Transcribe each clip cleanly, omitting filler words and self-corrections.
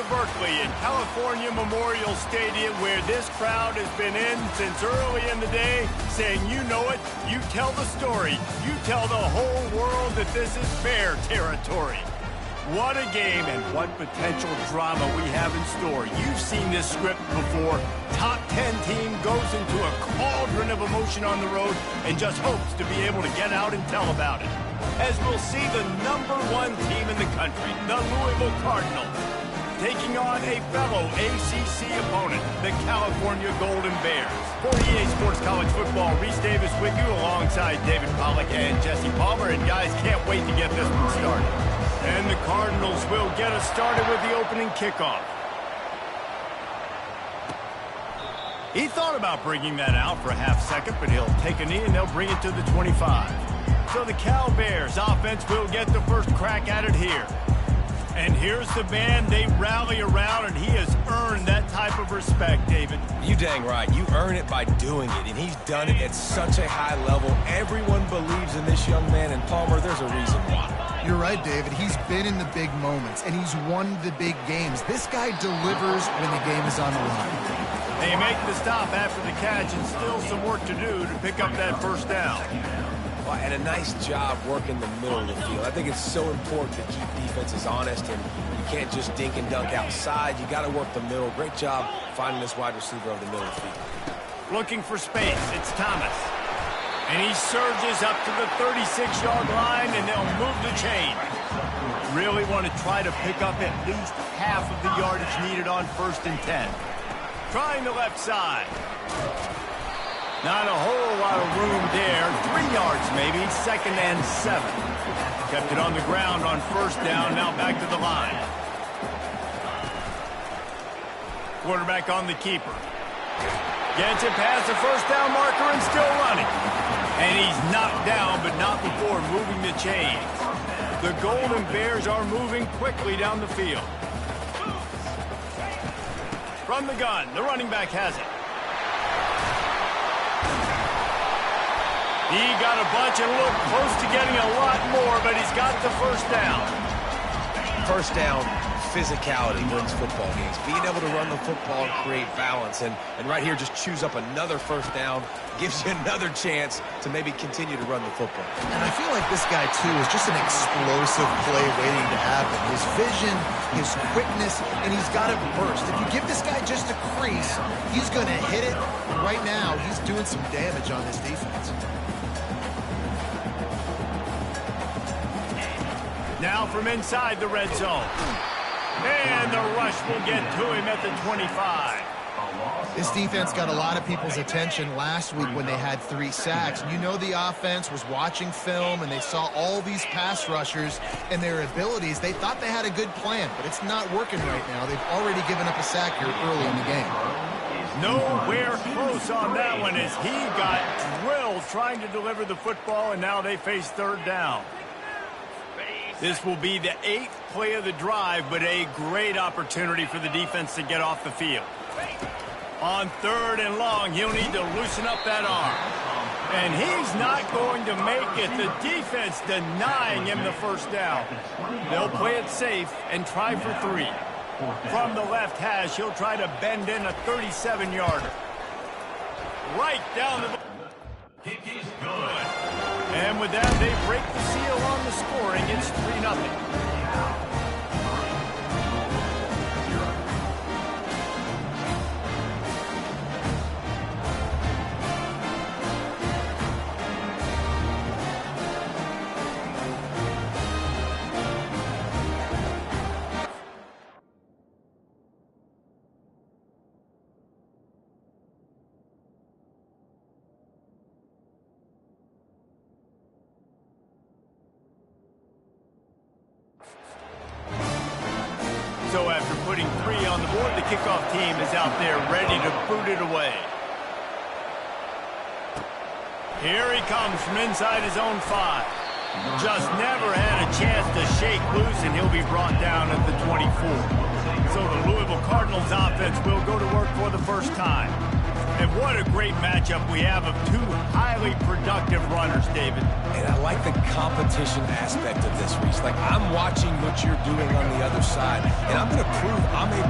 Berkeley at California Memorial Stadium, where this crowd has been in since early in the day, saying, you know it, you tell the story, you tell the whole world that this is Bear territory. What a game and what potential drama we have in store. You've seen this script before. Top 10 team goes into a cauldron of emotion on the road and just hopes to be able to get out and tell about it. As we'll see the #1 team in the country, the Louisville Cardinals, taking on a fellow ACC opponent, the California Golden Bears. For EA Sports College Football, Reese Davis with you alongside David Pollack and Jesse Palmer. And guys, can't wait to get this one started. And the Cardinals will get us started with the opening kickoff. He thought about bringing that out for a half second, but he'll take a knee and they'll bring it to the 25. So the Cal Bears offense will get the first crack at it here. And here's the man they rally around, and he has earned that type of respect, David. You dang right. You earn it by doing it, and he's done it at such a high level. Everyone believes in this young man, and Palmer, there's a reason why. You're right, David. He's been in the big moments, and he's won the big games. This guy delivers when the game is on the line. They make the stop after the catch, and still some work to do to pick up that first down. And a nice job working the middle of the field. I think it's so important to keep defenses honest, and you can't just dink and dunk outside. You got to work the middle. Great job finding this wide receiver over the middle of the field. Looking for space, it's Thomas. And he surges up to the 36-yard line, and they'll move the chain. Really want to try to pick up at least half of the yardage needed on 1st and 10. Trying the left side. Not a whole lot of room there. 3 yards maybe, 2nd and 7. Kept it on the ground on 1st down, now back to the line. Quarterback on the keeper. Gets it past the 1st down marker and still running. And he's knocked down, but not before moving the chains. The Golden Bears are moving quickly down the field. From the gun, the running back has it. He got a bunch and looked close to getting a lot more, but he's got the 1st down. First down, physicality wins football games. Being able to run the football and create balance. And right here, just choose up another 1st down. Gives you another chance to maybe continue to run the football. And I feel like this guy, too, is just an explosive play waiting to happen. His vision, his quickness, and he's got it burst. If you give this guy just a crease, he's going to hit it. Right now, he's doing some damage on this defense. Now from inside the red zone. And the rush will get to him at the 25. This defense got a lot of people's attention last week when they had 3 sacks. You know the offense was watching film, and they saw all these pass rushers and their abilities. They thought they had a good plan, but it's not working right now. They've already given up a sack here early in the game. Nowhere close on that one as he got drilled trying to deliver the football, and now they face 3rd down. This will be the 8th play of the drive, but a great opportunity for the defense to get off the field. On 3rd and long, he'll need to loosen up that arm. And he's not going to make it. The defense denying him the 1st down. They'll play it safe and try for 3. From the left hash, he'll try to bend in a 37-yarder. Right down the... He's good. And with that, they break the seal on the scoring. It's 3-0. So after putting 3 on the board, the kickoff team is out there ready to boot it away. Here he comes from inside his own 5. Just never had a chance to shake loose, and he'll be brought down at the 24. So the Louisville Cardinals offense will go to work for the first time. And what a great matchup we have of 2 highly productive runners, David. And I like the competition aspect of this, Reese. Like, I'm watching what you're doing on the other side, and I'm going to prove I'm able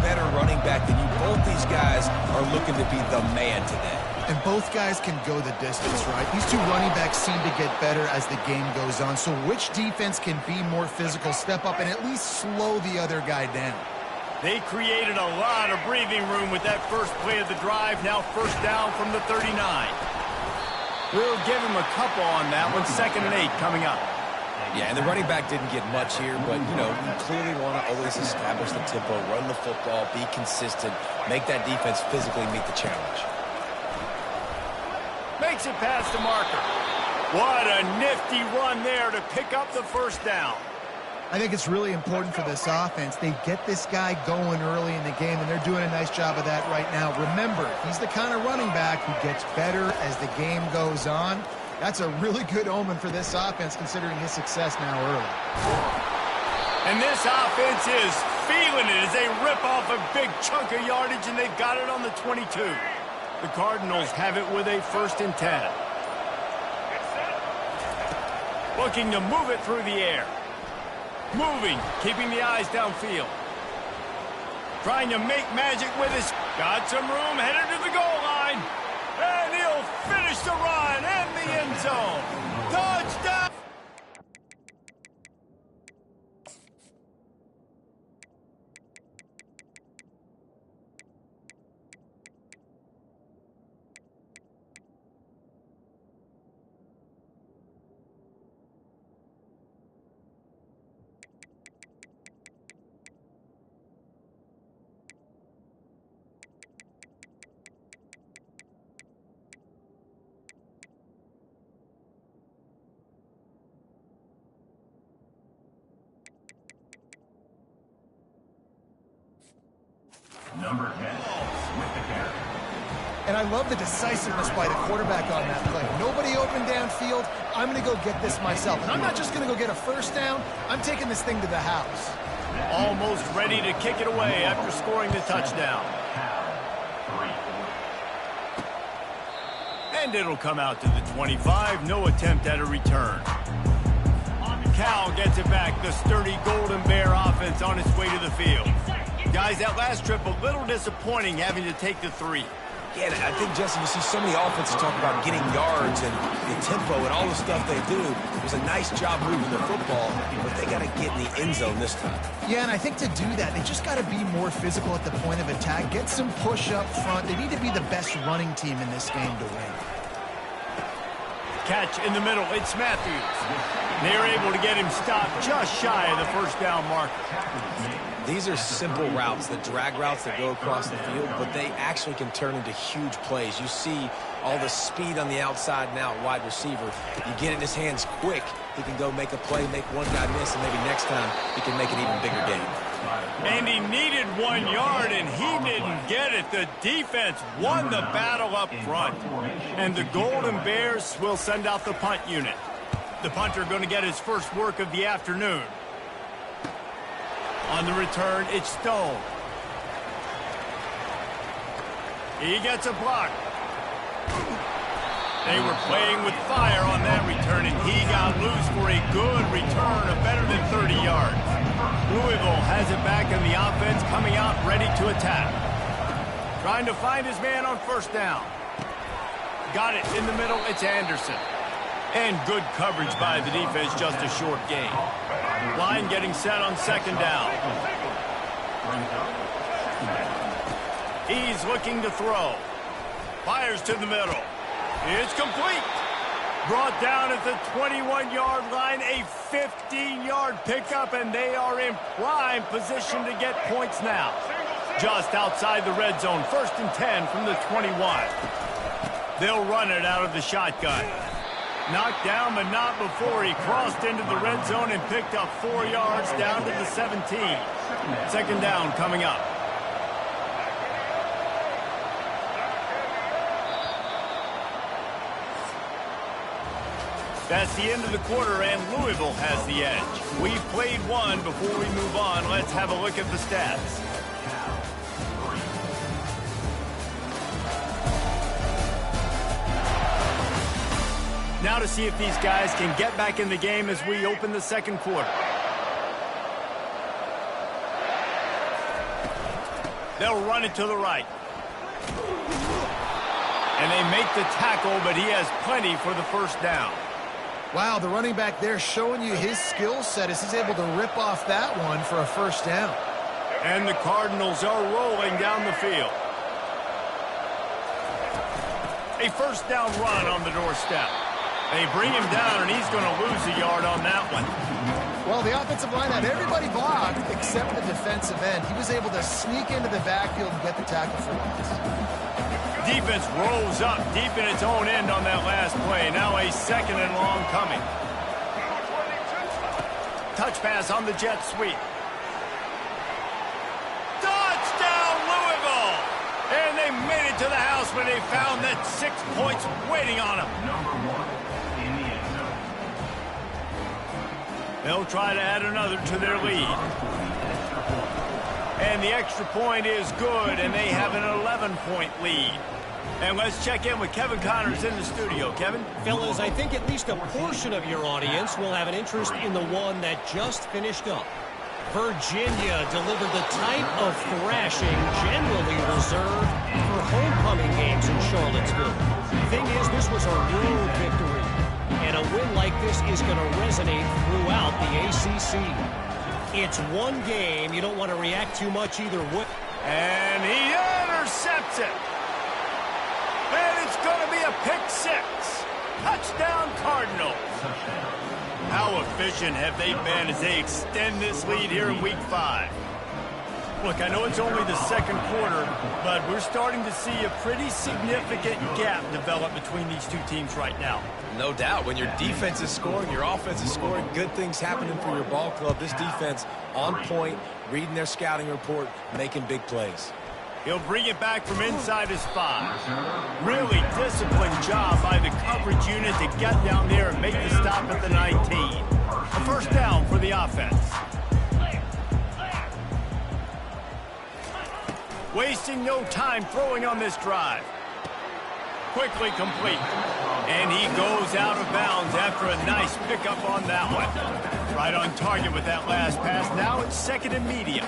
looking to be the man today. And both guys can go the distance, right? These two running backs seem to get better as the game goes on. So which defense can be more physical, step up, and at least slow the other guy down? They created a lot of breathing room with that first play of the drive. Now first down from the 39. We'll give him a couple on that one. 2nd and 8 coming up. Yeah, and the running back didn't get much here, but, you know, you clearly want to always establish the tempo, run the football, be consistent, make that defense physically meet the challenge. Makes it past the marker. What a nifty run there to pick up the first down. I think it's really important for this offense. They get this guy going early in the game, and they're doing a nice job of that right now. Remember, he's the kind of running back who gets better as the game goes on. That's a really good omen for this offense, considering his success now early. And this offense is feeling it as they rip off a big chunk of yardage, and they've got it on the 22. The Cardinals have it with a 1st and 10. Looking to move it through the air. Moving, keeping the eyes downfield. Trying to make magic with his... Got some room, headed to the goal line. And he'll finish the run in the end zone. Touchdown! Number 10 with the carry. And I love the decisiveness by the quarterback on that play. Nobody open downfield. I'm going to go get this myself. And I'm not just going to go get a first down. I'm taking this thing to the house. Almost ready to kick it away after scoring the touchdown. And it'll come out to the 25. No attempt at a return. Cal gets it back. The sturdy Golden Bear offense on its way to the field. Guys, that last trip a little disappointing having to take the 3. Yeah, I think, Jesse, you see so many offenses talk about getting yards and the tempo and all the stuff they do. It was a nice job moving the football, but they got to get in the end zone this time. Yeah, and I think to do that, they just got to be more physical at the point of attack, get some push up front. They need to be the best running team in this game to win. Catch in the middle. It's Matthews. They're able to get him stopped just shy of the first down marker. These are simple routes, the drag routes that go across the field, but they actually can turn into huge plays. You see all the speed on the outside now, wide receiver. You get it in his hands quick, he can go make a play, make one guy miss, and maybe next time he can make an even bigger game. And he needed 1 yard, and he didn't get it. The defense won the battle up front. And the Golden Bears will send out the punt unit. The punter going to get his first work of the afternoon. On the return, it's Stone. He gets a block. They were playing with fire on that return, and he got loose for a good return of better than 30 yards. Louisville has it back in the offense, coming out ready to attack. Trying to find his man on first down. Got it in the middle, it's Anderson. And good coverage by the defense, just a short gain. Line getting set on second down. He's looking to throw. Fires to the middle. It's complete. Brought down at the 21-yard line, a 15-yard pickup, and they are in prime position to get points now. Just outside the red zone, 1st and 10 from the 21. They'll run it out of the shotgun. Knocked down, but not before he crossed into the red zone and picked up 4 yards down to the 17. Second down coming up. That's the end of the quarter, and Louisville has the edge. We've played one. Before we move on, let's have a look at the stats. Now to see if these guys can get back in the game as we open the second quarter. They'll run it to the right. And they make the tackle, but he has plenty for the first down. Wow, the running back there showing you his skill set as he's able to rip off that one for a first down. And the Cardinals are rolling down the field. A first down run on the doorstep. They bring him down, and he's going to lose a yard on that one. Well, the offensive line had everybody blocked except the defensive end. He was able to sneak into the backfield and get the tackle for loss. Defense rolls up deep in its own end on that last play. Now a second and long coming. Touch pass on the jet sweep. Touchdown, Louisville! And they made it to the house when they found that 6 points waiting on them. Number 1 in the end zone. They'll try to add another to their lead. And the extra point is good, and they have an 11-point lead. And let's check in with Kevin Connors in the studio. Kevin? Fellas, I think at least a portion of your audience will have an interest in the one that just finished up. Virginia delivered the type of thrashing generally reserved for homecoming games in Charlottesville. Thing is, this was a road victory, and a win like this is going to resonate throughout the ACC. It's one game. You don't want to react too much either way. And he intercepts it. And it's going to be a pick six. Touchdown, Cardinals. How efficient have they been as they extend this lead here in Week 5? Look, I know it's only the second quarter, but we're starting to see a pretty significant gap develop between these two teams right now. No doubt. When your defense is scoring, your offense is scoring, good things happening for your ball club. This defense on point, reading their scouting report, making big plays. He'll bring it back from inside his 5. Really disciplined job by the coverage unit to get down there and make the stop at the 19. A first down for the offense. Wasting no time throwing on this drive. Quickly complete. And he goes out of bounds after a nice pickup on that one. Right on target with that last pass. Now it's second and medium.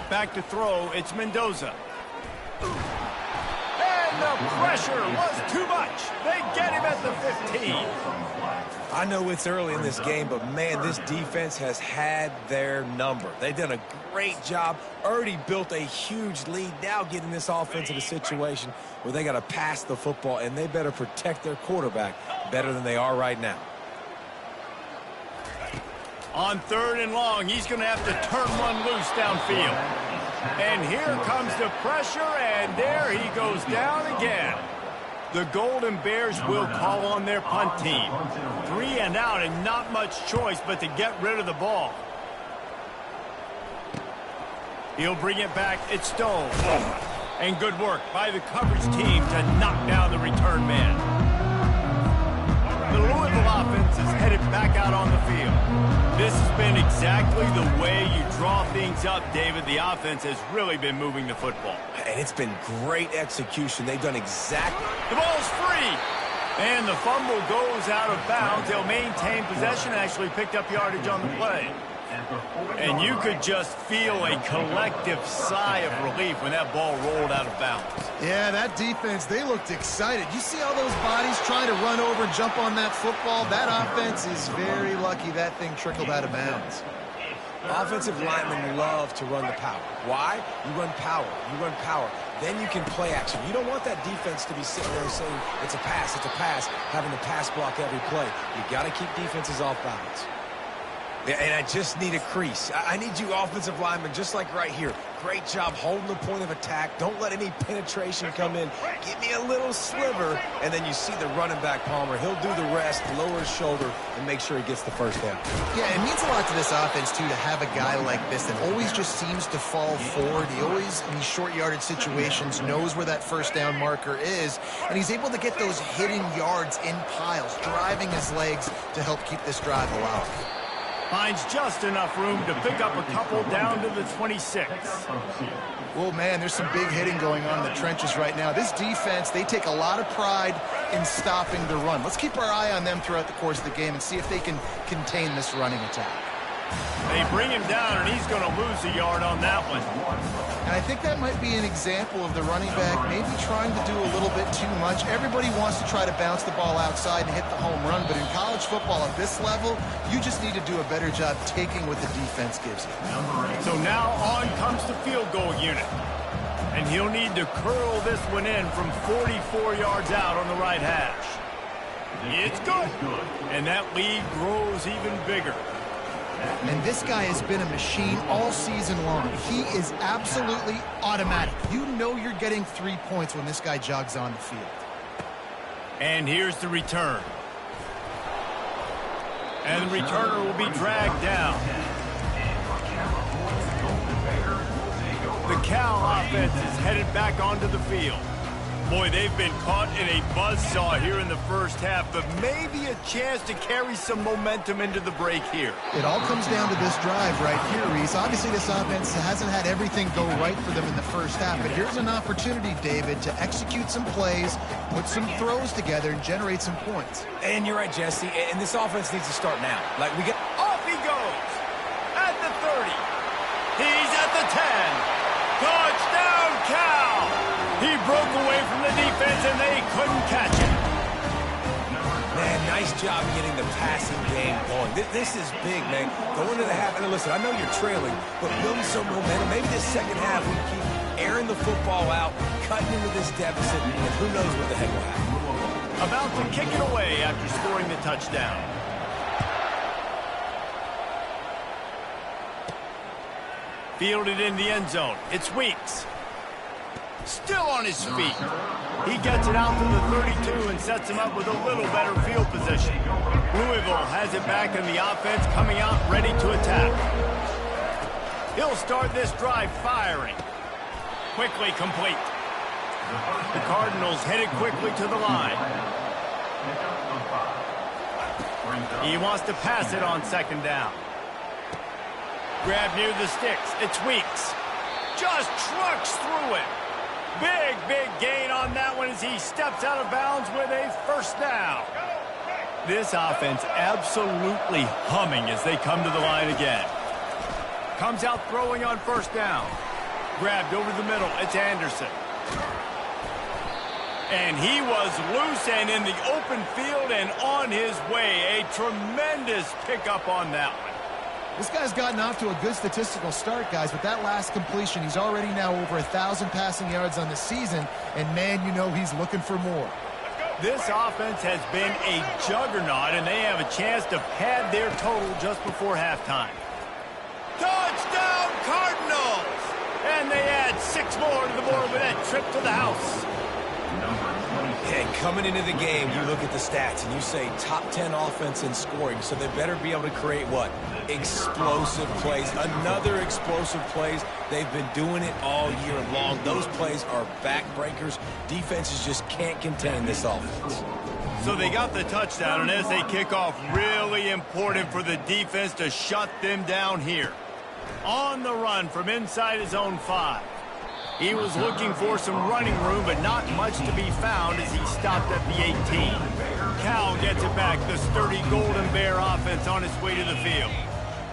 Back to throw, it's Mendoza. And the pressure was too much. They get him at the 15. I know it's early in this game, but man, this defense has had their number. They've done a great job, already built a huge lead, now getting this offense in a situation where they got to pass the football, and they better protect their quarterback better than they are right now. On third and long, he's going to have to turn one loose downfield. And here comes the pressure, and there he goes down again. The Golden Bears will call on their punt team. 3 and out and not much choice but to get rid of the ball. He'll bring it back. It's Stone. And good work by the coverage team to knock down the return man. The Louisville offense is headed back out on the field. This has been exactly the way you draw things up, David. The offense has really been moving the football. And it's been great execution. They've done exactly. The ball's free. And the fumble goes out of bounds. They'll maintain possession, actually picked up yardage on the play. And you could just feel a collective sigh of relief when that ball rolled out of bounds. Yeah, that defense, they looked excited. You see all those bodies trying to run over and jump on that football? That offense is very lucky that thing trickled out of bounds. Offensive linemen love to run the power. Why? You run power. You run power. Then you can play action. You don't want that defense to be sitting there saying, it's a pass, having to pass block every play. You got to keep defenses off balance. And I just need a crease. I need you offensive linemen, just like right here. Great job holding the point of attack. Don't let any penetration come in. Give me a little sliver, and then you see the running back, Palmer. He'll do the rest, lower his shoulder, and make sure he gets the first down. Yeah, it means a lot to this offense, too, to have a guy like this that always just seems to fall forward. He always, in these short yardage situations, knows where that first down marker is, and he's able to get those hidden yards in piles, driving his legs to help keep this drive alive. Finds just enough room to pick up a couple down to the 26. Well, man, there's some big hitting going on in the trenches right now. This defense, they take a lot of pride in stopping the run. Let's keep our eye on them throughout the course of the game and see if they can contain this running attack. They bring him down, and he's going to lose a yard on that one. And I think that might be an example of the running back maybe trying to do a little bit too much. Everybody wants to try to bounce the ball outside and hit the home run, but in college football at this level, you just need to do a better job taking what the defense gives you. So now on comes the field goal unit. And he'll need to curl this one in from 44 yards out on the right hash. It's good. And that lead grows even bigger. And this guy has been a machine all season long. He is absolutely automatic. You know you're getting 3 points when this guy jogs on the field. And here's the return. And the returner will be dragged down. The Cal offense is headed back onto the field. Boy, they've been caught in a buzzsaw here in the first half, but maybe a chance to carry some momentum into the break here. It all comes down to this drive right here, Reese. Obviously, this offense hasn't had everything go right for them in the first half, but here's an opportunity, David, to execute some plays, put some throws together, and generate some points. And you're right, Jesse, and this offense needs to start now. Like, we get... Off he goes! At the 30. He's at the 10. Touchdown, Cal! He broke away from the defense, and they couldn't catch him. Man, nice job getting the passing game going. This is big, man. Going to the half, and listen, I know you're trailing, but building some momentum. Maybe this second half we keep airing the football out, cutting into this deficit, and who knows what the heck will happen. About to kick it away after scoring the touchdown. Fielded in the end zone. It's Weeks. Still on his feet. He gets it out to the 32 and sets him up with a little better field position. Louisville has it back in the offense, coming out ready to attack. He'll start this drive firing. Quickly complete. The Cardinals headed quickly to the line. He wants to pass it on second down. Grab near the sticks. It's Weeks. Just trucks through it. Big gain on that one as he steps out of bounds with a first down. This offense absolutely humming as they come to the line again. Comes out throwing on first down. Grabbed over the middle. It's Anderson. And he was loose and in the open field and on his way. A tremendous pickup on that one. This guy's gotten off to a good statistical start, guys, but that last completion, he's already now over 1,000 passing yards on the season, and man, you know he's looking for more. This offense has been a juggernaut, and they have a chance to pad their total just before halftime. Touchdown, Cardinals! And they add 6 more to the board with that trip to the house. And coming into the game, you look at the stats and you say top 10 offense in scoring, so they better be able to create what? Explosive plays. Another explosive plays. They've been doing it all year long. Those plays are backbreakers. Defenses just can't contain this offense. So they got the touchdown, and as they kick off, really important for the defense to shut them down here. On the run from inside his own 5. He was looking for some running room, but not much to be found as he stopped at the 18. Cal gets it back, the sturdy Golden Bear offense on its way to the field.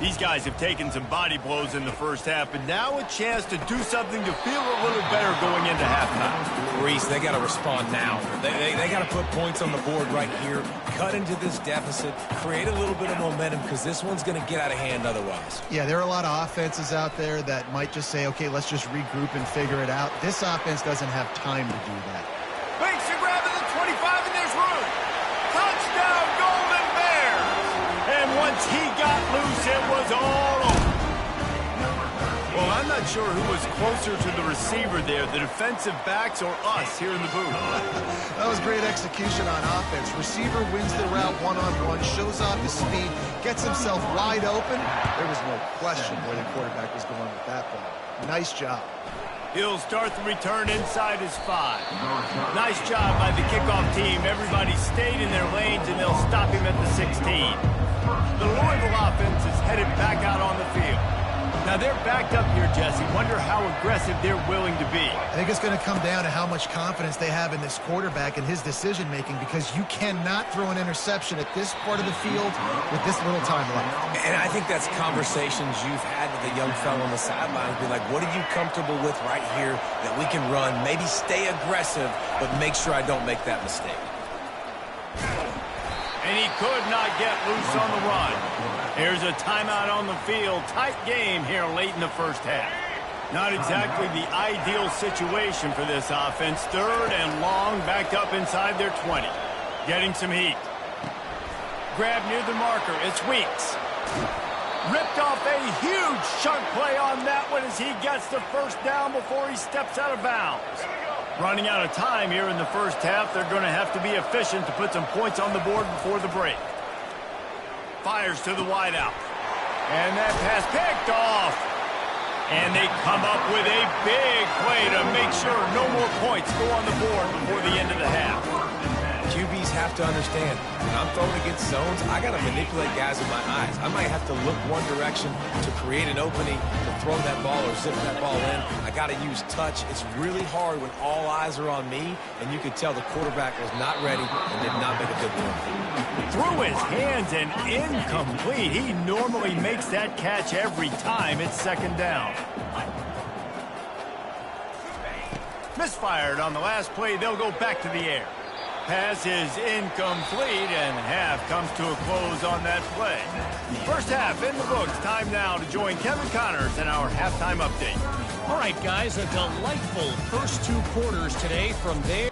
These guys have taken some body blows in the first half, but now a chance to do something to feel a little better going into halftime. Reese, they got to respond now. They got to put points on the board right here, cut into this deficit, create a little bit of momentum, because this one's going to get out of hand otherwise. Yeah, there are a lot of offenses out there that might just say, okay, let's just regroup and figure it out. This offense doesn't have time to do that. Makes a grab at the 25, and there's room. Touchdown, Golden Bears! And once he got loose, it was all over. Well, I'm not sure who was closer to the receiver there, the defensive backs or us here in the booth. That was great execution on offense. Receiver wins the route one-on-one, shows off his speed, gets himself wide open. There was no question where the quarterback was going with that ball. Nice job. He'll start the return inside his 5. Nice job by the kickoff team. Everybody stayed in their lanes, and they'll stop him at the 16. The Louisville offense is headed back out on the field. Now they're backed up here, Jesse. Wonder how aggressive they're willing to be. I think it's going to come down to how much confidence they have in this quarterback and his decision-making, because you cannot throw an interception at this part of the field with this little time left. And I think that's conversations you've had with the young fellow on the sidelines. Be like, what are you comfortable with right here that we can run? Maybe stay aggressive, but make sure I don't make that mistake. And he could not get loose on the run. Here's a timeout on the field. Tight game here late in the first half. Not exactly the ideal situation for this offense. 3rd and long, backed up inside their 20. Getting some heat. Grab near the marker. It's Weeks. Ripped off a huge chunk play on that one as he gets the first down before he steps out of bounds. Running out of time here in the first half. They're going to have to be efficient to put some points on the board before the break. Fires to the wideout. And that pass picked off. And they come up with a big play to make sure no more points go on the board before the end of the half. QBs have to understand, when I'm throwing against zones, I got to manipulate guys with my eyes. I might have to look one direction to create an opening to throw that ball or zip that ball in. I got to use touch. It's really hard when all eyes are on me, and you could tell the quarterback was not ready and did not make a good throw. Through his hands and incomplete. He normally makes that catch every time. It's 2nd down. Misfired on the last play. They'll go back to the air. Pass is incomplete, and half comes to a close on that play. First half in the books. Time now to join Kevin Connors in our halftime update. All right, guys, a delightful first 2 quarters today from there.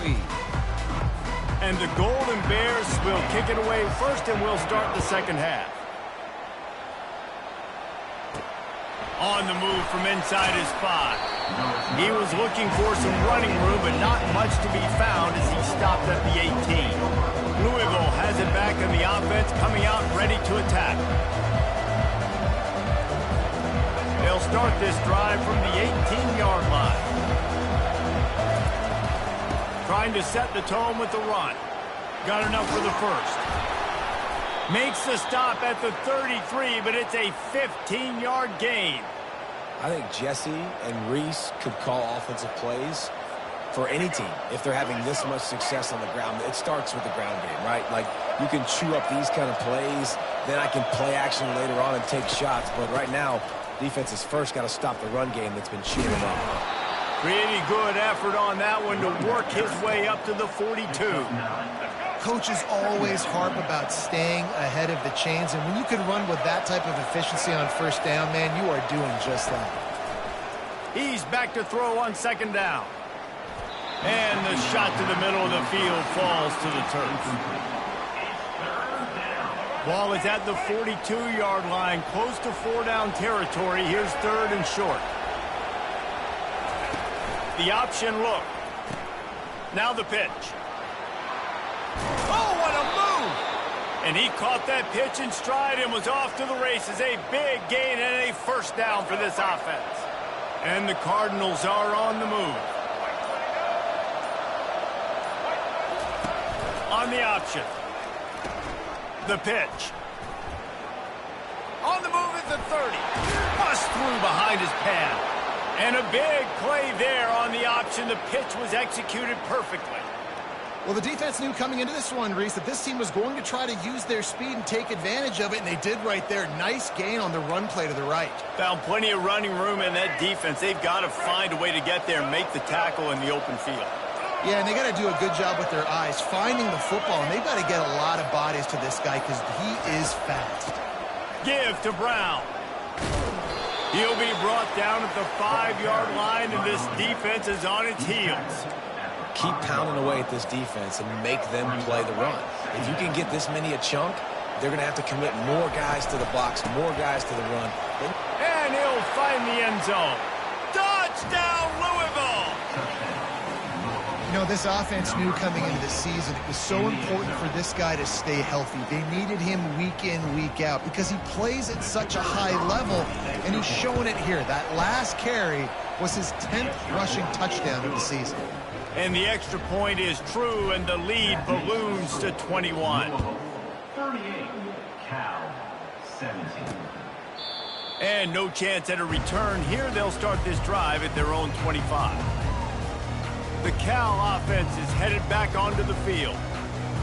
speed. And the Golden Bears will kick it away first, and we'll start the second half. On the move from inside his 5. He was looking for some running room, but not much to be found as he stopped at the 18. Louisville has it back in the offense, coming out ready to attack. They'll start this drive from the 18-yard line. Trying to set the tone with the run. Got enough for the first. Makes the stop at the 33, but it's a 15-yard gain. I think Jesse and Reese could call offensive plays for any team if they're having this much success on the ground. It starts with the ground game, right? Like, you can chew up these kind of plays, then I can play action later on and take shots. But right now, defense has first got to stop the run game that's been chewing them up. Pretty good effort on that one to work his way up to the 42. Coaches always harp about staying ahead of the chains, and when you can run with that type of efficiency on first down, man, you are doing just that. He's back to throw on second down. And the shot to the middle of the field falls to the turf. Ball is at the 42-yard line, close to 4-down territory. Here's third and short. The option look. Now the pitch. Oh, what a move! And he caught that pitch in stride and was off to the races. A big gain and a first down for this offense. And the Cardinals are on the move. On the option. The pitch. On the move at the 30. Bust through behind his pad. And a big play there on the option. The pitch was executed perfectly. Well, the defense knew coming into this one, Reese, that this team was going to try to use their speed and take advantage of it, and they did right there. Nice gain on the run play to the right. Found plenty of running room in that defense. They've got to find a way to get there and make the tackle in the open field. Yeah, and they got to do a good job with their eyes, finding the football, and they've got to get a lot of bodies to this guy because he is fast. Give to Brown. He'll be brought down at the 5-yard line, and this defense is on its heels. Keep pounding away at this defense and make them play the run. If you can get this many a chunk, they're going to have to commit more guys to the box, more guys to the run. And he'll find the end zone. Touchdown, Louisville! You know, this offense knew coming into the season it was so important for this guy to stay healthy. They needed him week in, week out because he plays at such a high level, and he's showing it here. That last carry was his 10th rushing touchdown of the season. And the extra point is true, and the lead balloons to 21. 38, Cal 17. And no chance at a return here. They'll start this drive at their own 25. The Cal offense is headed back onto the field.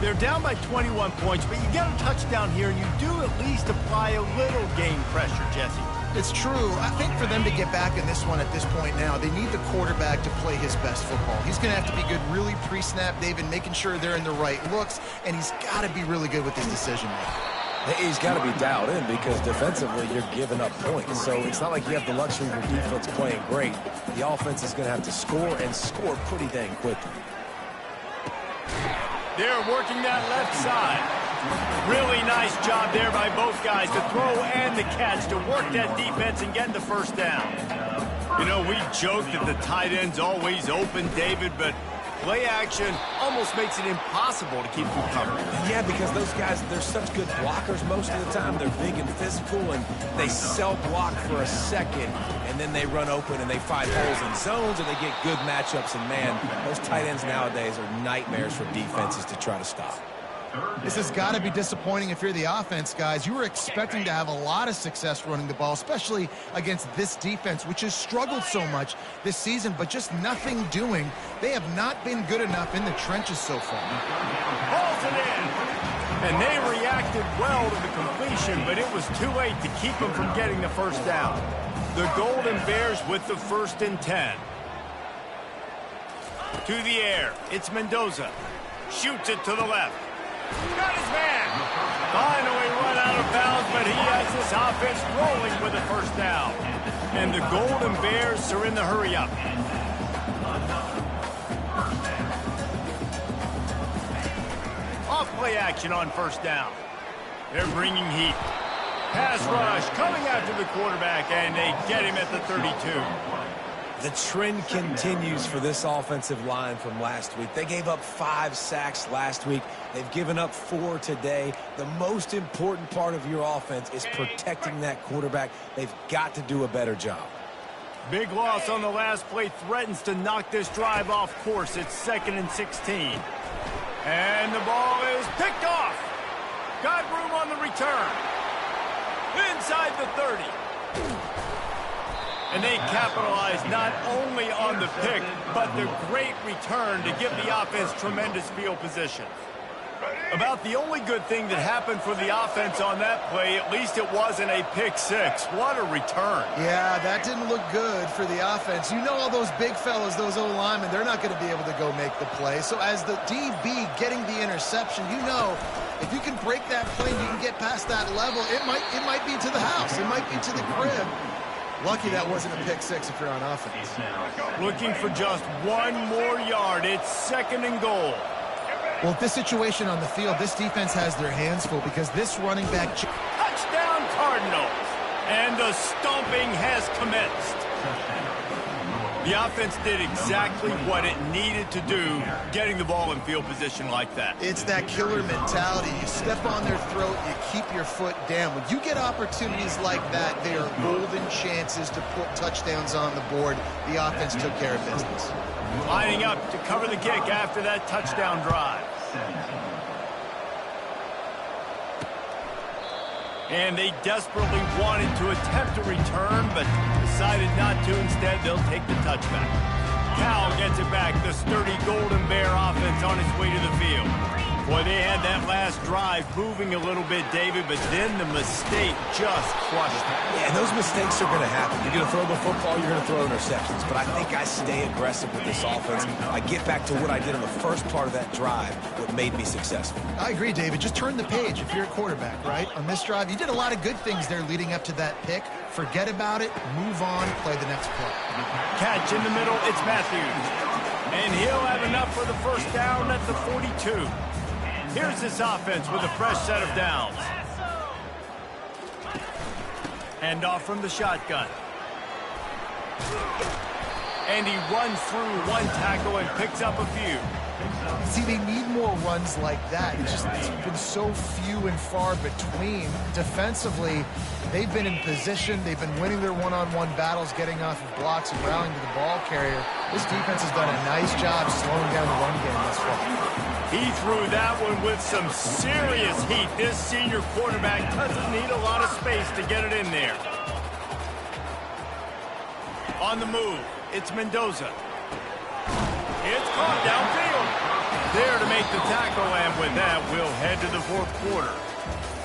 They're down by 21 points, but you get a touchdown here, and you do at least apply a little game pressure, Jesse. It's true. I think for them to get back in this one at this point now, they need the quarterback to play his best football. He's going to have to be good really pre-snap, David, making sure they're in the right looks, and he's got to be really good with his decision-making. He's got to be dialed in because defensively you're giving up points. So it's not like you have the luxury of your defense playing great. The offense is going to have to score and score pretty dang quickly. They're working that left side. Really nice job there by both guys to throw and the catch to work that defense and get the first down. You know, we joke that the tight end's always open, David, but play action almost makes it impossible to keep them covered. Yeah, because those guys, they're such good blockers most of the time. They're big and physical, and they self-block for a second, and then they run open and they find holes in zones, and they get good matchups. And, man, those tight ends nowadays are nightmares for defenses to try to stop. This has got to be disappointing if you're the offense, guys. You were expecting to have a lot of success running the ball, especially against this defense, which has struggled so much this season, but just nothing doing. They have not been good enough in the trenches so far. Hauls it in. And they reacted well to the completion, but it was too late to keep them from getting the first down. The Golden Bears with the 1st and 10. To the air. It's Mendoza. Shoots it to the left. Got his man. Finally run out of bounds, but he has this offense rolling with a first down. And the Golden Bears are in the hurry-up. play action on first down. They're bringing heat. Pass rush coming after the quarterback, and they get him at the 32. The trend continues for this offensive line from last week. They gave up 5 sacks last week. They've given up 4 today. The most important part of your offense is protecting that quarterback. They've got to do a better job. Big loss on the last play threatens to knock this drive off course. It's 2nd and 16. And the ball is picked off. Got room on the return. Inside the 30. And they capitalize not only on the pick, but the great return to give the offense tremendous field position. About the only good thing that happened for the offense on that play, at least it wasn't a pick six. What a return. Yeah, that didn't look good for the offense. You know all those big fellas, those O-linemen, they're not going to be able to go make the play. So as the DB getting the interception, you know if you can break that play and you can get past that level, it might be to the house. It might be to the crib. Lucky that wasn't a pick six if you're on offense. Looking for just 1 more yard. It's 2nd and goal. Well, with this situation on the field, this defense has their hands full because this running back... Touchdown Cardinals. And the stomping has commenced. The offense did exactly what it needed to do, getting the ball in field position like that. It's that killer mentality. You step on their throat, you keep your foot down. When you get opportunities like that, they are golden chances to put touchdowns on the board. The offense took care of business. Lining up to cover the kick after that touchdown drive. And they desperately wanted to attempt a return, but decided not to. Instead, they'll take the touchback. Cal gets it back. The sturdy Golden Bear offense on its way to the field. Boy, they had that last drive moving a little bit, David, but then the mistake just crushed them. Yeah, and those mistakes are going to happen. You're going to throw the football, you're going to throw interceptions. But I think I stay aggressive with this offense. I get back to what I did on the first part of that drive, what made me successful. I agree, David. Just turn the page if you're a quarterback, right? On this drive, you did a lot of good things there leading up to that pick. Forget about it, move on, play the next play. Catch in the middle, it's Matthews. And he'll have enough for the first down at the 42. Here's this offense with a fresh set of downs. Hand off from the shotgun. And he runs through 1 tackle and picks up a few. See, they need more runs like that. It's been so few and far between. Defensively, they've been in position. They've been winning their one-on-one battles, getting off of blocks and rallying to the ball carrier. This defense has done a nice job slowing down the run game thus far. He threw that one with some serious heat. This senior quarterback doesn't need a lot of space to get it in there. On the move, it's Mendoza. It's caught downfield. There to make the tackle, and with that, we'll head to the 4th quarter.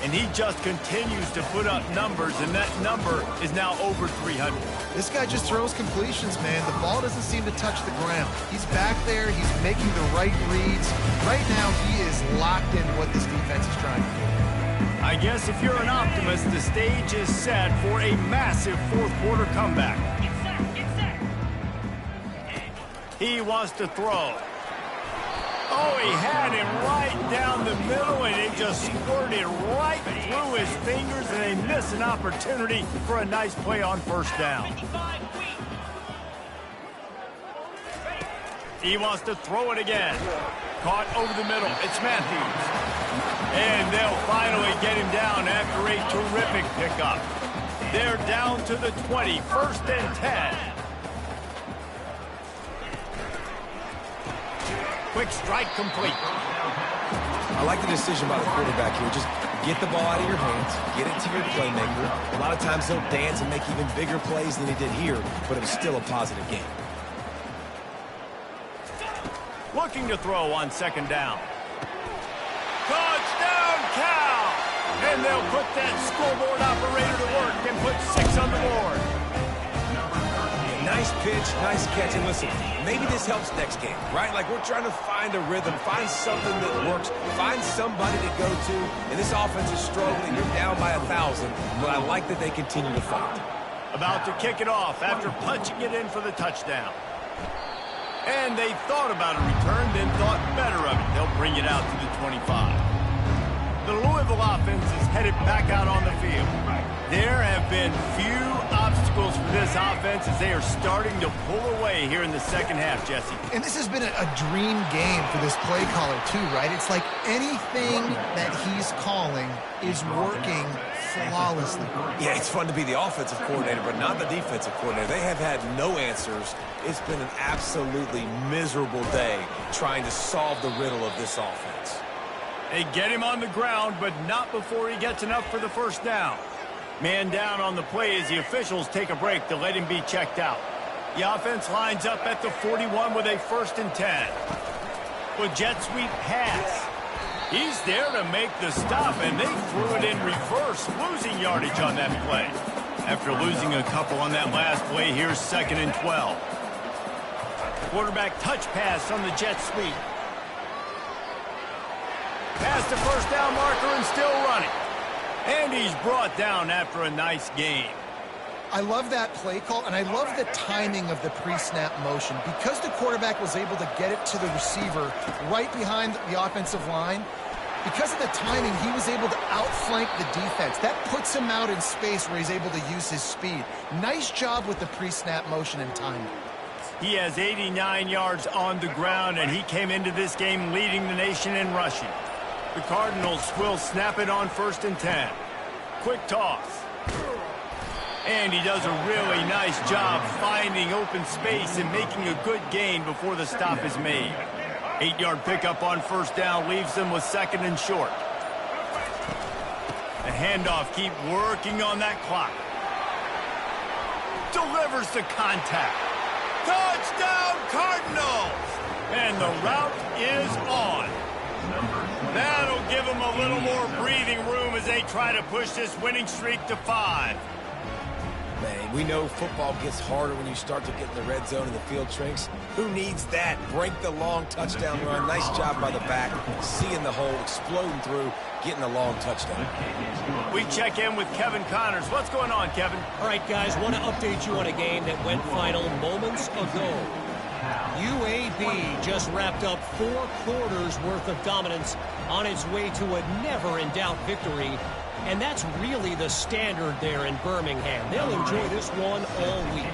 And he just continues to put up numbers, and that number is now over 300. This guy just throws completions, man. The ball doesn't seem to touch the ground. He's back there. He's making the right reads. Right now, he is locked in what this defense is trying to do. I guess if you're an optimist, the stage is set for a massive 4th quarter comeback. He wants to throw. Oh, he had him right down the middle, and it just squirted right through his fingers, and they miss an opportunity for a nice play on first down. He wants to throw it again. Caught over the middle. It's Matthews. And they'll finally get him down after a terrific pickup. They're down to the 20, 1st and 10. Quick strike complete. I like the decision by the quarterback here. Just get the ball out of your hands, get it to your playmaker. A lot of times they'll dance and make even bigger plays than he did here, but it was still a positive game. Looking to throw on 2nd down. Touchdown, Cal! And they'll put that scoreboard operator to work and put 6 on the board. Nice pitch, nice catch, and listen, maybe this helps next game, right? Like, we're trying to find a rhythm, find something that works, find somebody to go to, and this offense is struggling. You're down by 1,000, but I like that they continue to fight. About to kick it off after punching it in for the touchdown. And they thought about a return, then thought better of it. They'll bring it out to the 25. The Louisville offense is headed back out on the field. There have been few obstacles for this offense as they are starting to pull away here in the second half, Jesse. And this has been a dream game for this play caller, too, right? It's like anything that he's calling is working flawlessly. Yeah, it's fun to be the offensive coordinator, but not the defensive coordinator. They have had no answers. It's been an absolutely miserable day trying to solve the riddle of this offense. They get him on the ground, but not before he gets enough for the first down. Man down on the play as the officials take a break to let him be checked out. The offense lines up at the 41 with a 1st and 10. With jet sweep pass. He's there to make the stop, and they threw it in reverse, losing yardage on that play. After losing a couple on that last play, here's 2nd and 12. Quarterback touch pass on the jet sweep. Past the first down marker and still running. And he's brought down after a nice gain. I love that play call, and I love the timing of the pre-snap motion. Because the quarterback was able to get it to the receiver right behind the offensive line, because of the timing, he was able to outflank the defense. That puts him out in space where he's able to use his speed. Nice job with the pre-snap motion and timing. He has 89 yards on the ground, and he came into this game leading the nation in rushing. The Cardinals will snap it on 1st and 10. Quick toss. And he does a really nice job finding open space and making a good gain before the stop is made. 8-yard pickup on 1st down leaves them with 2nd and short. The handoff, keep working on that clock. Delivers the contact. Touchdown Cardinals! And the route is on. That'll give them a little more breathing room as they try to push this winning streak to 5. Man, we know football gets harder when you start to get in the red zone and the field shrinks. Who needs that? Break the long touchdown run. Nice job by the back. Seeing the hole, exploding through, getting a long touchdown. We check in with Kevin Connors. What's going on, Kevin? All right, guys, want to update you on a game that went final moments ago. UAB just wrapped up 4 quarters worth of dominance on its way to a never-in-doubt victory. And that's really the standard there in Birmingham. They'll enjoy this one all week.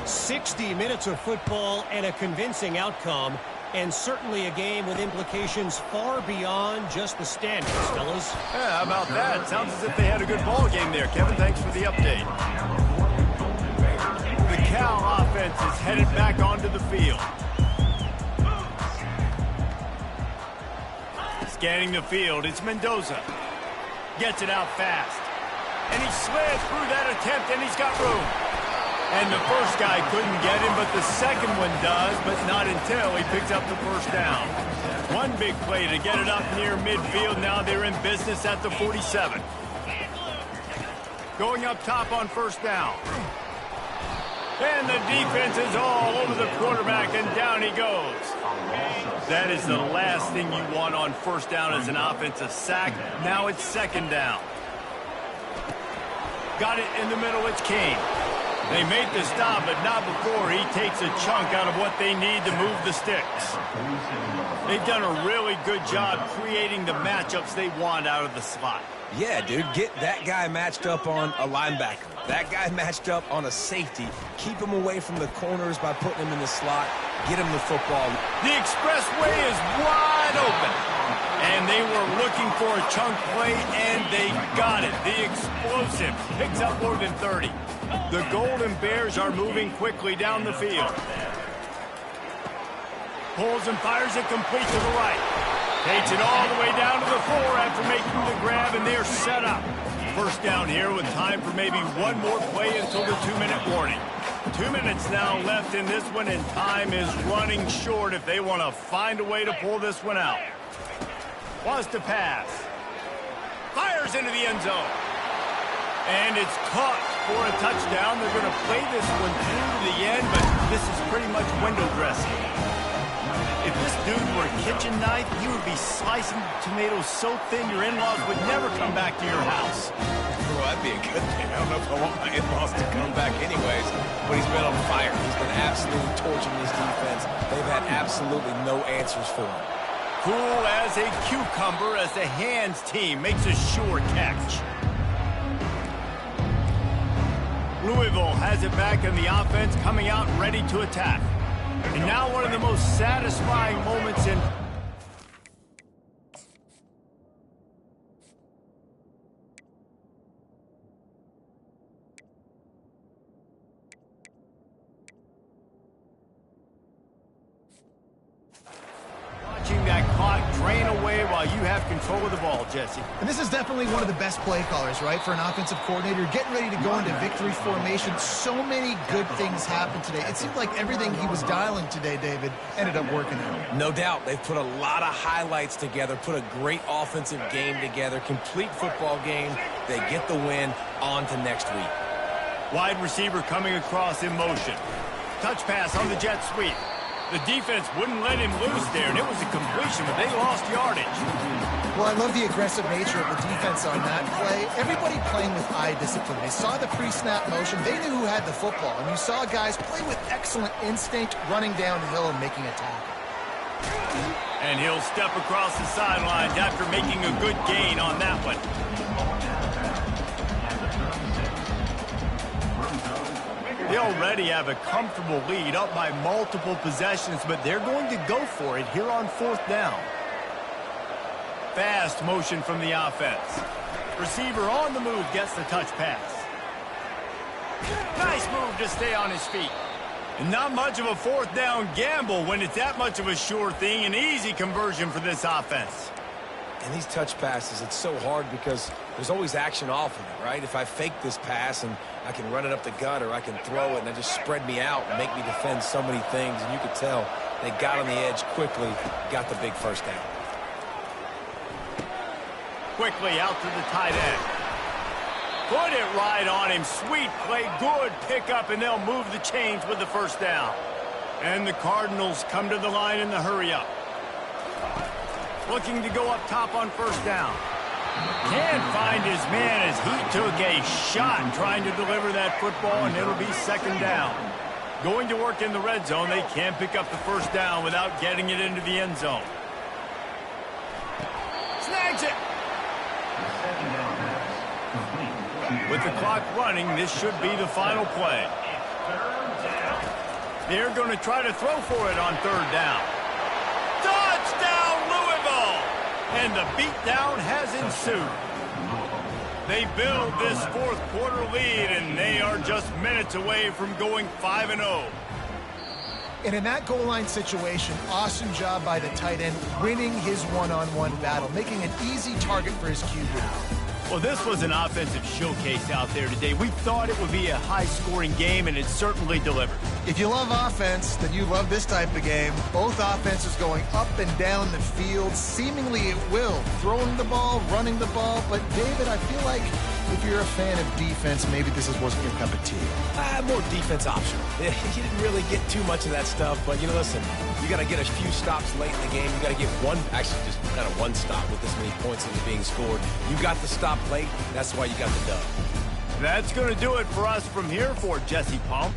60 minutes of football and a convincing outcome, and certainly a game with implications far beyond just the standards, fellas. Yeah, how about that? Sounds as if they had a good ball game there, Kevin. Thanks for the update. The Cal offense is headed back onto the field. Scanning the field, it's Mendoza. Gets it out fast. And he slid through that attempt, and he's got room. And the first guy couldn't get him, but the second one does, but not until he picks up the first down. One big play to get it up near midfield. Now they're in business at the 47. Going up top on 1st down. And the defense is all over the quarterback, and down he goes. That is the last thing you want on 1st down as an offensive sack. Now it's 2nd down. Got it in the middle, it's King. They made the stop, but not before he takes a chunk out of what they need to move the sticks. They've done a really good job creating the matchups they want out of the slot. Yeah, dude, get that guy matched up on a linebacker. That guy matched up on a safety. Keep him away from the corners by putting him in the slot. Get him the football. The expressway is wide open. And they were looking for a chunk play, and they got it. The explosive picks up more than 30. The Golden Bears are moving quickly down the field. Pulls and fires it complete to the right. Takes it all the way down to the 4 after making the grab, and they're set up. 1st down here with time for maybe one more play until the 2-minute warning. 2 minutes now left in this one, and time is running short if they want to find a way to pull this one out. Wants to pass. Fires into the end zone. And it's caught for a touchdown. They're going to play this one through to the end, but this is pretty much window dressing. If this dude were a kitchen knife, you would be slicing tomatoes so thin your in-laws would never come back to your house. Well, that'd be a good thing. I don't know if I want my in-laws to come back anyways, but he's been on fire. He's been absolutely torching this defense. They've had absolutely no answers for him. Cool as a cucumber as the hands team makes a sure catch. Louisville has it back in the offense, coming out ready to attack. And now one of the most satisfying moments in... Watching that clock drain away while you have control of the ball, Jesse. And this is definitely one of the best play callers, right, for an offensive coordinator. Getting ready to go into victory formation. So many good things happened today. It seemed like everything he was dialing today, David, ended up working out. No doubt. They've put a lot of highlights together, put a great offensive game together, complete football game. They get the win. On to next week. Wide receiver coming across in motion. Touch pass on the jet sweep. The defense wouldn't let him loose there, and it was a completion, but they lost yardage. Well, I love the aggressive nature of the defense on that play. Everybody playing with eye discipline. They saw the pre-snap motion. They knew who had the football, and you saw guys play with excellent instinct, running downhill and making a tackle. And he'll step across the sidelines after making a good gain on that one. They already have a comfortable lead, up by multiple possessions, but they're going to go for it here on 4th down. Fast motion from the offense. Receiver on the move gets the touch pass. Nice move to stay on his feet. And not much of a 4th down gamble when it's that much of a sure thing. An easy conversion for this offense. And these touch passes, it's so hard because there's always action off of it, right? If I fake this pass and I can run it up the gut or I can throw it and they just spread me out and make me defend so many things. And you could tell they got on the edge quickly, got the big first down. Quickly out to the tight end. Put it right on him. Sweet play, good pickup, and they'll move the chains with the first down. And the Cardinals come to the line in the hurry-up. Looking to go up top on 1st down. Can't find his man as he took a shot trying to deliver that football, and it'll be 2nd down. Going to work in the red zone, they can't pick up the 1st down without getting it into the end zone. Snags it! With the clock running, this should be the final play. They're going to try to throw for it on 3rd down. Touchdown, Louisville! And the beatdown has ensued. They build this 4th quarter lead, and they are just minutes away from going 5-0. And in that goal line situation, awesome job by the tight end, winning his one-on-one battle, making an easy target for his QB. Well, this was an offensive showcase out there today. We thought it would be a high-scoring game, and it certainly delivered. If you love offense, then you love this type of game. Both offenses going up and down the field, seemingly at will. Throwing the ball, running the ball. But, David, I feel like if you're a fan of defense, maybe this wasn't your cup of tea. More defense optional. You didn't really get too much of that stuff, but, you know, listen, you got to get a few stops late in the game. You got to get just kind of one stop with this many points that are being scored. You got the stop late. That's why you got the dub. That's going to do it for us from here for Jesse Palm.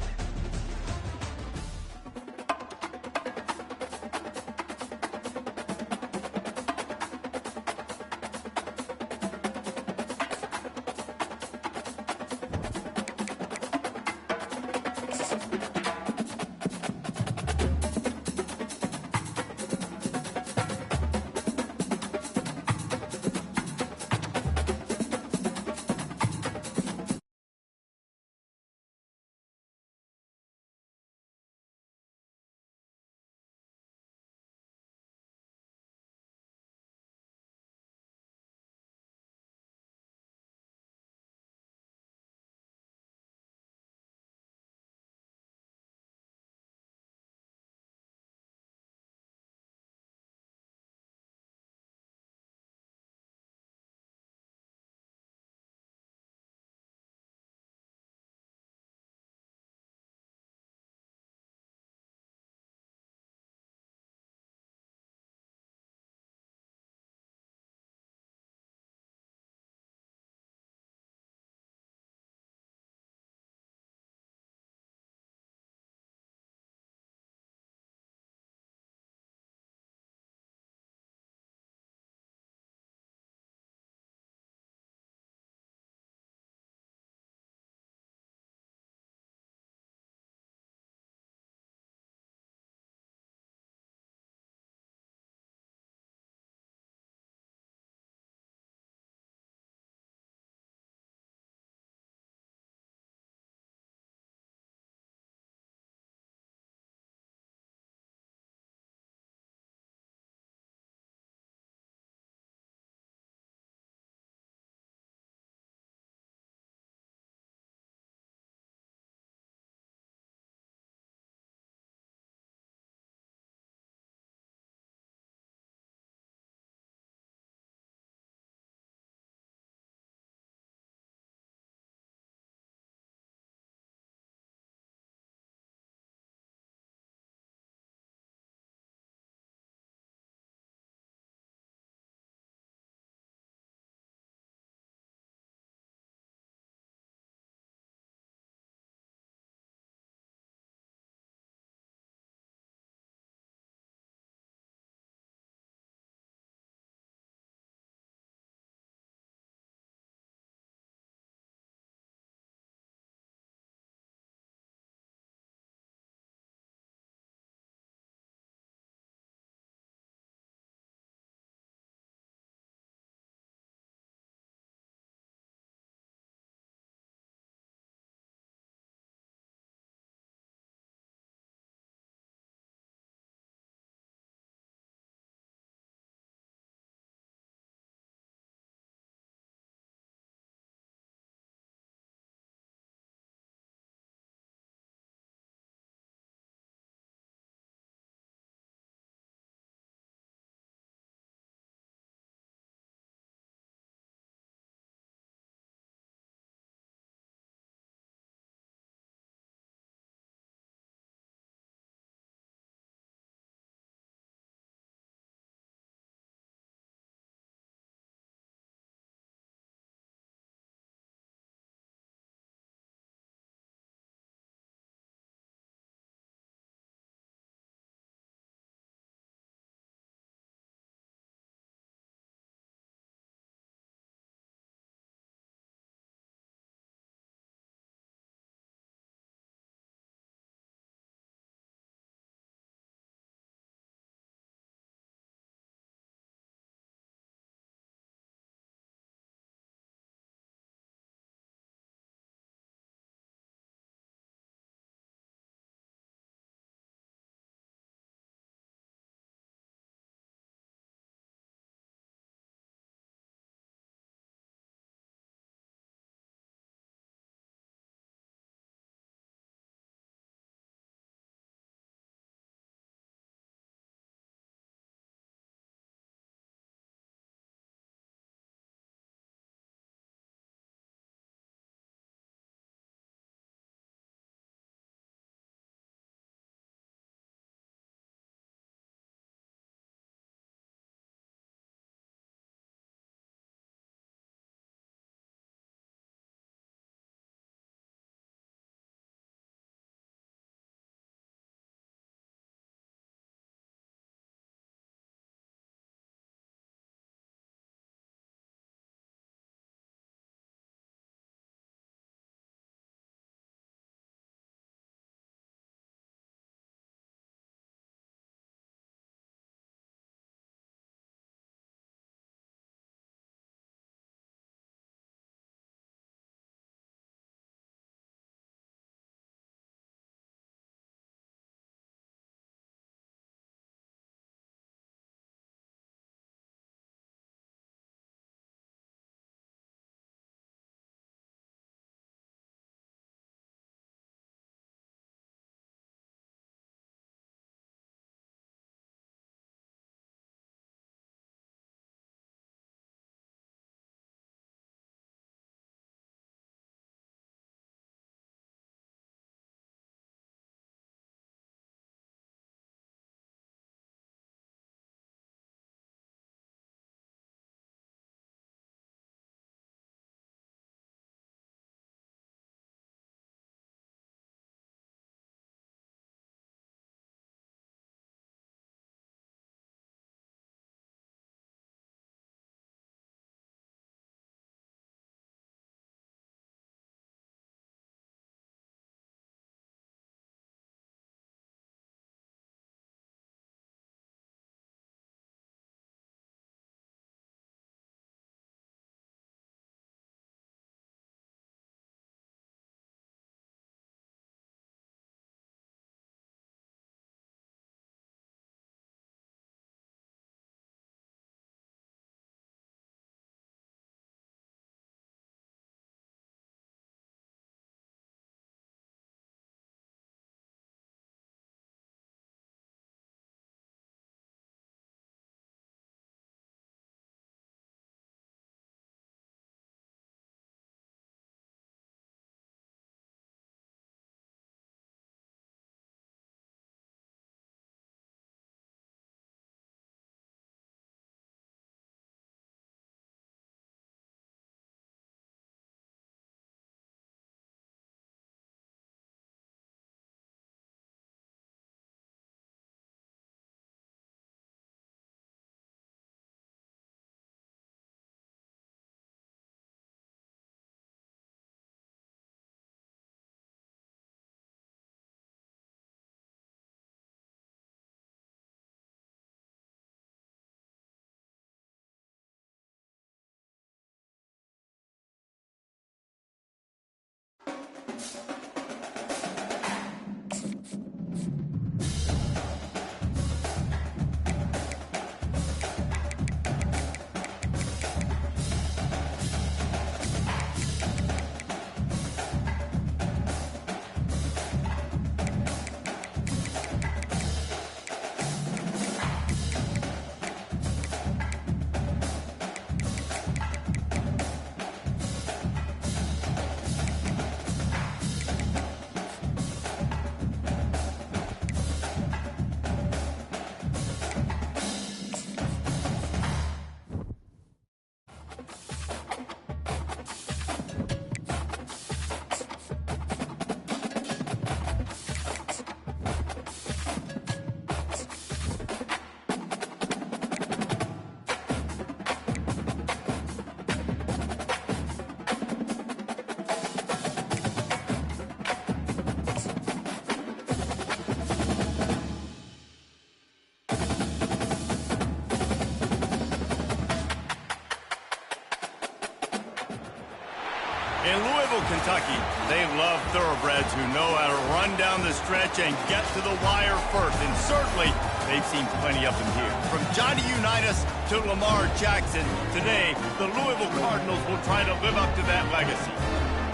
In Louisville, Kentucky, they love thoroughbreds who know how to run down the stretch and get to the wire first. And certainly, they've seen plenty of them here. From Johnny Unitas to Lamar Jackson, today, the Louisville Cardinals will try to live up to that legacy.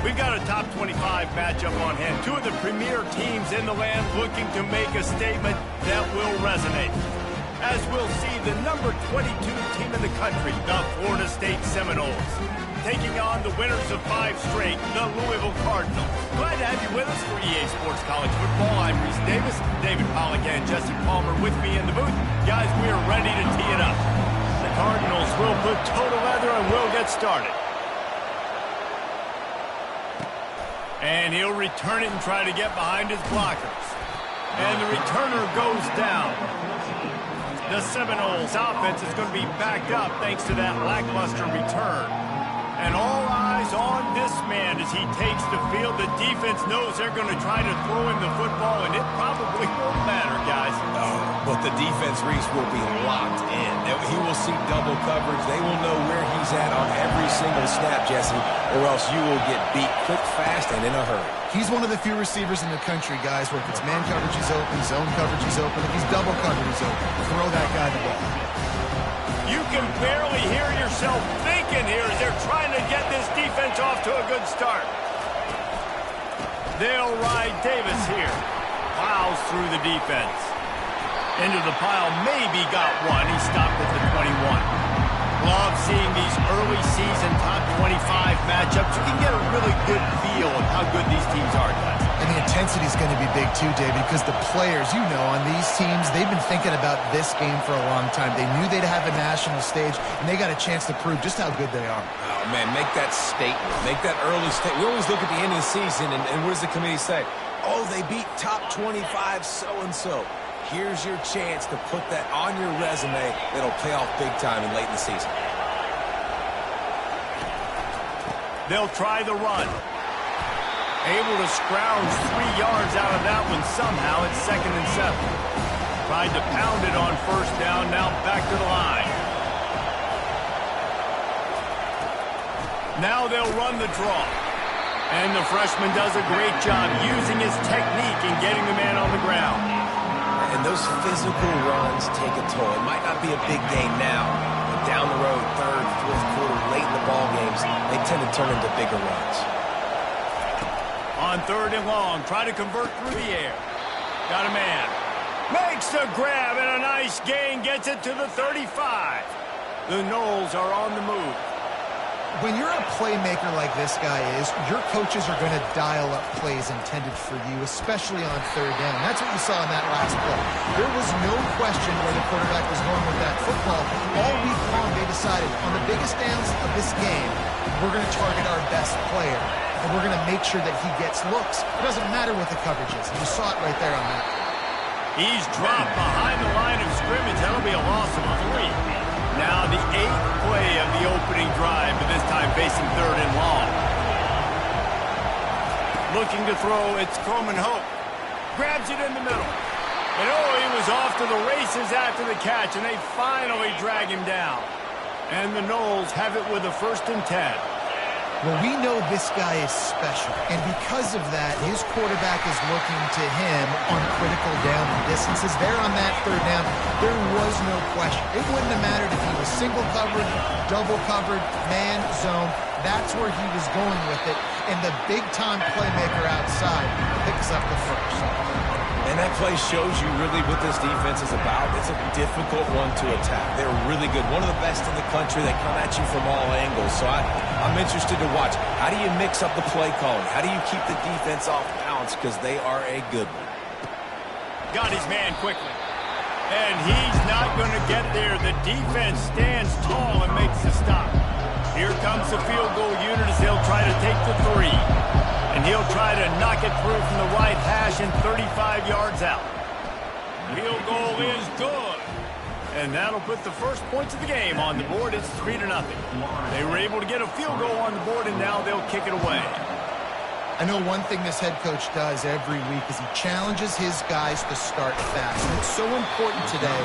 We've got a top 25 matchup on hand. Two of the premier teams in the land looking to make a statement that will resonate. As we'll see, the number 22 team in the country, the Florida State Seminoles, taking on the winners of 5 straight, the Louisville Cardinals. Glad to have you with us for EA Sports College Football. I'm Reese Davis, David Pollack and Jesse Palmer with me in the booth. Guys, we are ready to tee it up. The Cardinals will put toe to leather and we'll get started. And he'll return it and try to get behind his blockers. And the returner goes down. The Seminoles offense is going to be backed up thanks to that lackluster return. And all eyes on this man as he takes the field. The defense knows they're going to try to throw him the football, and it probably won't matter, guys. But the defense, Reese, will be locked in. He will see double coverage. They will know where he's at on every single snap, Jesse, or else you will get beat quick, fast, and in a hurry. He's one of the few receivers in the country, guys, where if it's man coverage, he's open, zone coverage, he's open. If he's double coverage, he's open. Throw that guy the ball. You can barely hear yourself thinking here as they're trying to get this defense off to a good start. They'll ride Davis here. Plows through the defense. Into the pile, maybe got one. He stopped at the 21. Love seeing these early season top 25 matchups. You can get a really good feel of how good these teams are, guys. And the intensity is going to be big too, David, because the players, you know, on these teams, they've been thinking about this game for a long time. They knew they'd have a national stage, and they got a chance to prove just how good they are. Oh, man, make that statement. Make that early statement. We always look at the end of the season, and what does the committee say? Oh, they beat top 25 so-and-so. Here's your chance to put that on your resume that'll pay off big time and late in the season. They'll try the run. Able to scrounge 3 yards out of that one somehow. It's 2nd and 7. Tried to pound it on first down. Now back to the line. Now they'll run the draw. And the freshman does a great job using his technique and getting the man on the ground. And those physical runs take a toll. It might not be a big game now, but down the road, 3rd, 4th quarter, late in the ball games, they tend to turn into bigger runs. On 3rd and long, try to convert through the air. Got a man. Makes the grab and a nice gain, gets it to the 35. The Noles are on the move. When you're a playmaker like this guy is, your coaches are going to dial up plays intended for you, especially on 3rd down. That's what you saw in that last play. There was no question where the quarterback was going with that football. All week long, they decided on the biggest downs of this game, we're going to target our best player, and we're going to make sure that he gets looks. It doesn't matter what the coverage is. You saw it right there on that. He's dropped behind the line of scrimmage. That'll be a loss of 3. Now the 8th play of the opening drive, but this time facing 3rd and long. Looking to throw, it's Croman Hope. Grabs it in the middle. And oh, he was off to the races after the catch, and they finally drag him down. And the Noles have it with a 1st and 10. Well, we know this guy is special, and because of that, his quarterback is looking to him on critical down distances. There on that 3rd down, there was no question. It wouldn't have mattered if he was single covered, double covered, man, zone. That's where he was going with it, and the big-time playmaker outside picks up the 1st. And that play shows you really what this defense is about. It's a difficult one to attack. They're really good. One of the best in the country. They come at you from all angles. So I'm interested to watch. How do you mix up the play calling? How do you keep the defense off balance? Because they are a good one. Got his man quickly. And he's not going to get there. The defense stands tall and makes the stop. Here comes the field goal unit as they'll try to take the 3. And he'll try to knock it through from the right hash and 35 yards out. Field goal is good. And that'll put the first points of the game on the board. It's 3-0. They were able to get a field goal on the board, and now they'll kick it away. I know one thing this head coach does every week is he challenges his guys to start fast. And it's so important today,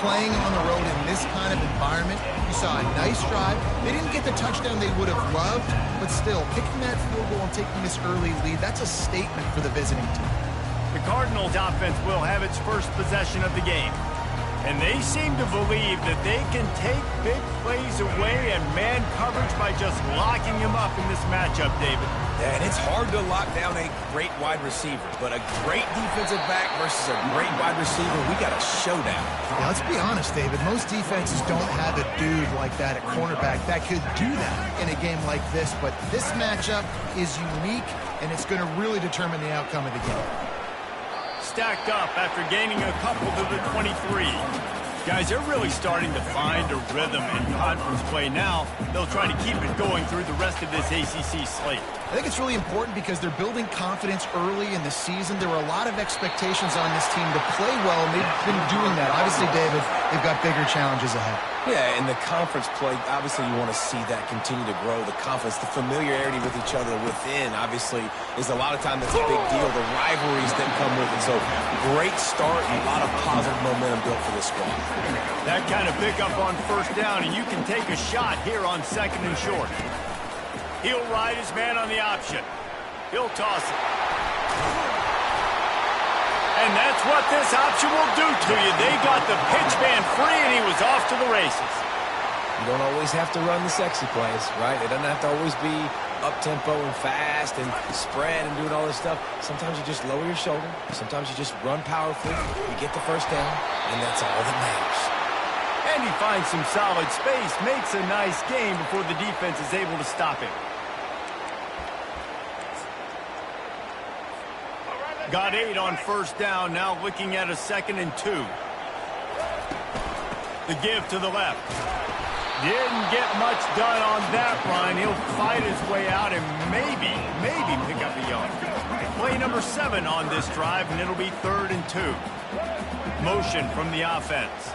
playing on the road in this kind of environment. You saw a nice drive. They didn't get the touchdown they would have loved, but still, kicking that field goal and taking this early lead, that's a statement for the visiting team. The Cardinals offense will have its first possession of the game. And they seem to believe that they can take big plays away and man coverage by just locking him up in this matchup, David. Yeah, and it's hard to lock down a great wide receiver, but a great defensive back versus a great wide receiver, we got a showdown. Yeah, let's be honest, David. Most defenses don't have a dude like that at cornerback that could do that in a game like this, but this matchup is unique, and it's going to really determine the outcome of the game. Stacked up after gaining a couple to the 23. Guys, they're really starting to find a rhythm in conference play now. They'll try to keep it going through the rest of this ACC slate. I think it's really important because they're building confidence early in the season. There were a lot of expectations on this team to play well, and they've been doing that. Obviously, David, they've got bigger challenges ahead. Yeah, and the conference play, obviously you want to see that continue to grow. The confidence, the familiarity with each other within, obviously, is a lot of time that's a big deal. The rivalries that come with it. So, great start and a lot of positive momentum built for this squad. That kind of pickup on first down, and you can take a shot here on second and short. He'll ride his man on the option. He'll toss it. And that's what this option will do to you. They got the pitch man free, and he was off to the races. You don't always have to run the sexy plays, right? It doesn't have to always be up-tempo and fast and spread and doing all this stuff. Sometimes you just lower your shoulder. Sometimes you just run powerfully. You get the first down, and that's all that matters. And he finds some solid space, makes a nice game before the defense is able to stop him. Got 8 on first down, now looking at a 2nd and 2. The give to the left. Didn't get much done on that run. He'll fight his way out and maybe pick up a yard. Play number 7 on this drive, and it'll be 3rd and 2. Motion from the offense.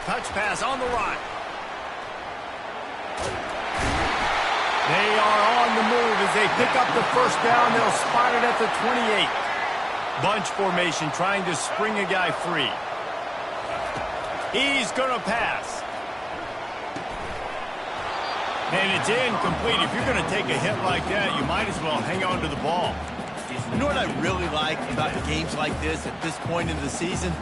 Touch pass on the run. They are on the move as they pick up the first down. They'll spot it at the 28. Bunch formation trying to spring a guy free. He's going to pass. And it's incomplete. If you're going to take a hit like that, you might as well hang on to the ball. You know what I really like about games like this at this point in the season?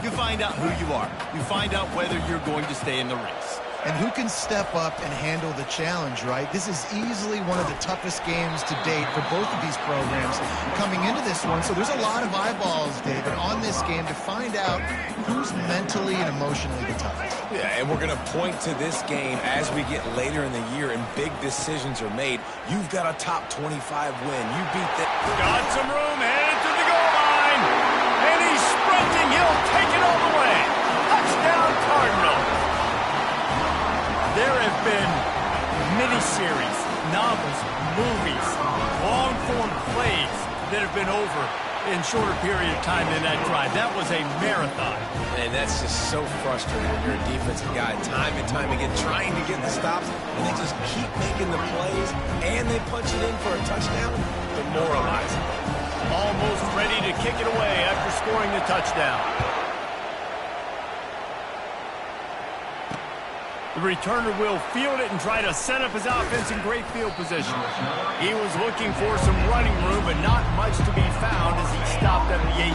You find out who you are. You find out whether you're going to stay in the race. And who can step up and handle the challenge, right? This is easily one of the toughest games to date for both of these programs coming into this one. So there's a lot of eyeballs, David, on this game to find out who's mentally and emotionally the toughest. Yeah, and we're going to point to this game as we get later in the year and big decisions are made. You've got a top 25 win. You beat the... Got some room, headed to the goal line. And he's sprinting. He'll take it all the way. Touchdown, Cardinals. There have been miniseries, novels, movies, long-form plays that have been over in shorter period of time than that drive. That was a marathon. And that's just so frustrating when you're a defensive guy, time and time again, trying to get the stops, and they just keep making the plays, and they punch it in for a touchdown. Demoralizing. Almost ready to kick it away after scoring the touchdown. The returner will field it and try to set up his offense in great field position. He was looking for some running room, but not much to be found as he stopped at the 18.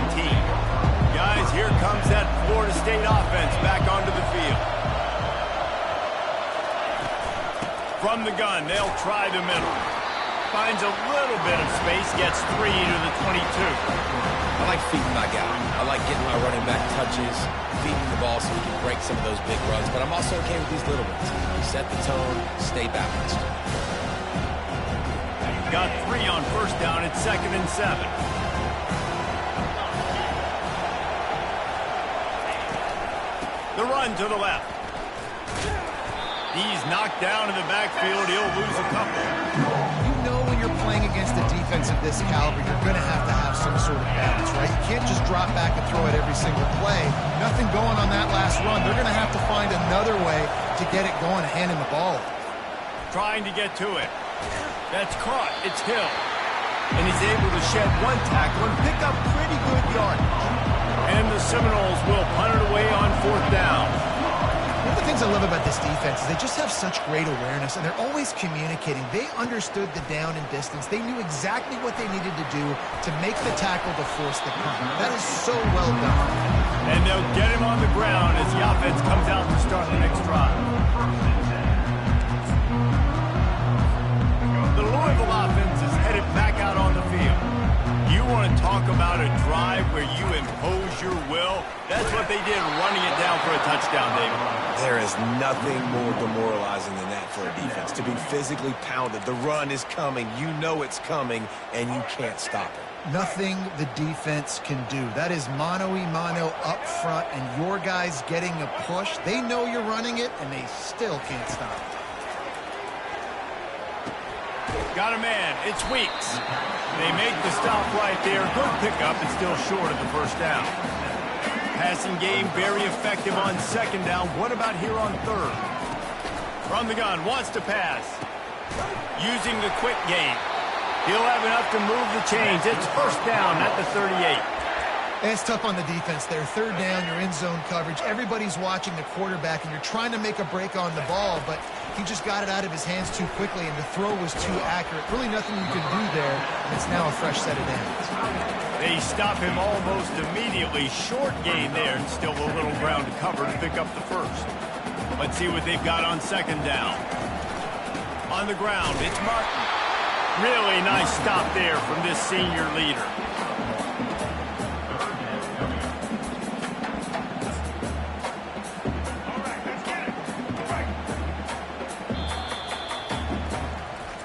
Guys, here comes that Florida State offense back onto the field. From the gun, they'll try the middle. Finds a little bit of space, gets 3 to the 22. I like feeding my guy. I like getting my running back touches, feeding the ball so we can break some of those big runs. But I'm also okay with these little ones. Set the tone, stay balanced. Got 3 on first down at 2nd and 7. The run to the left. He's knocked down in the backfield. He'll lose a couple. You know when you're playing against a defense of this caliber, you're going to have some sort of balance, right? You can't just drop back and throw it every single play. Nothing going on that last run. They're going to have to find another way to get it going and hand him the ball. Trying to get to it. That's caught. It's Hill. And he's able to shed one tackle and pick up pretty good yardage. And the Seminoles will punt it away on 4th down. One of the things I love about this defense is they just have such great awareness, and they're always communicating. They understood the down and distance. They knew exactly what they needed to do to make the tackle to force the punt. That is so well done. And they'll get him on the ground as the offense comes out to start the next drive. The Louisville offense is headed back out on the field. You want to talk about a drive where you impose your will? That's what they did, running it down for a touchdown, David. There is nothing more demoralizing than that for a defense, to be physically pounded. The run is coming. You know it's coming, and you can't stop it. Nothing the defense can do. That is mano-a-mano up front, and your guys getting a push. They know you're running it, and they still can't stop it. Got a man. It's Weeks. They make the stop right there. Good pickup. It's still short of the first down. Passing game very effective on 2nd down. What about here on 3rd? From the gun. Wants to pass. Using the quick game. He'll have enough to move the chains. It's 1st down at the 38. It's tough on the defense there. 3rd down, you're in zone coverage. Everybody's watching the quarterback, and you're trying to make a break on the ball, but he just got it out of his hands too quickly, and the throw was too accurate. Really nothing you can do there, and it's now a fresh set of downs. They stop him almost immediately. Short gain there, and still a little ground to cover to pick up the first. Let's see what they've got on 2nd down. On the ground, it's Martin. Really nice stop there from this senior leader.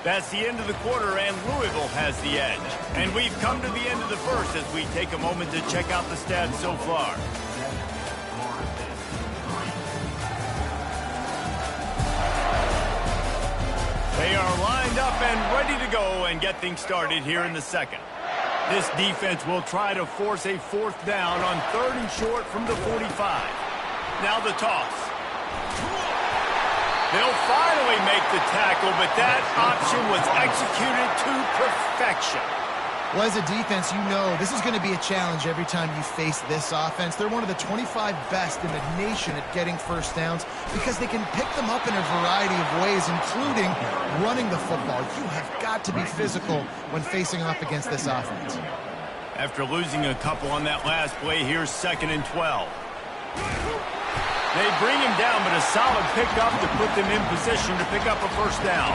That's the end of the quarter, and Louisville has the edge. And we've come to the end of the first as we take a moment to check out the stats so far. They are lined up and ready to go and get things started here in the second. This defense will try to force a 4th down on 3rd and short from the 45. Now the toss. They'll finally make the tackle, but that option was executed to perfection. Well, as a defense, you know this is going to be a challenge every time you face this offense. They're one of the 25 best in the nation at getting 1st downs because they can pick them up in a variety of ways, including running the football. You have got to be physical when facing off against this offense. After losing a couple on that last play, here's 2nd and 12. They bring him down, but a solid pickup to put them in position to pick up a 1st down.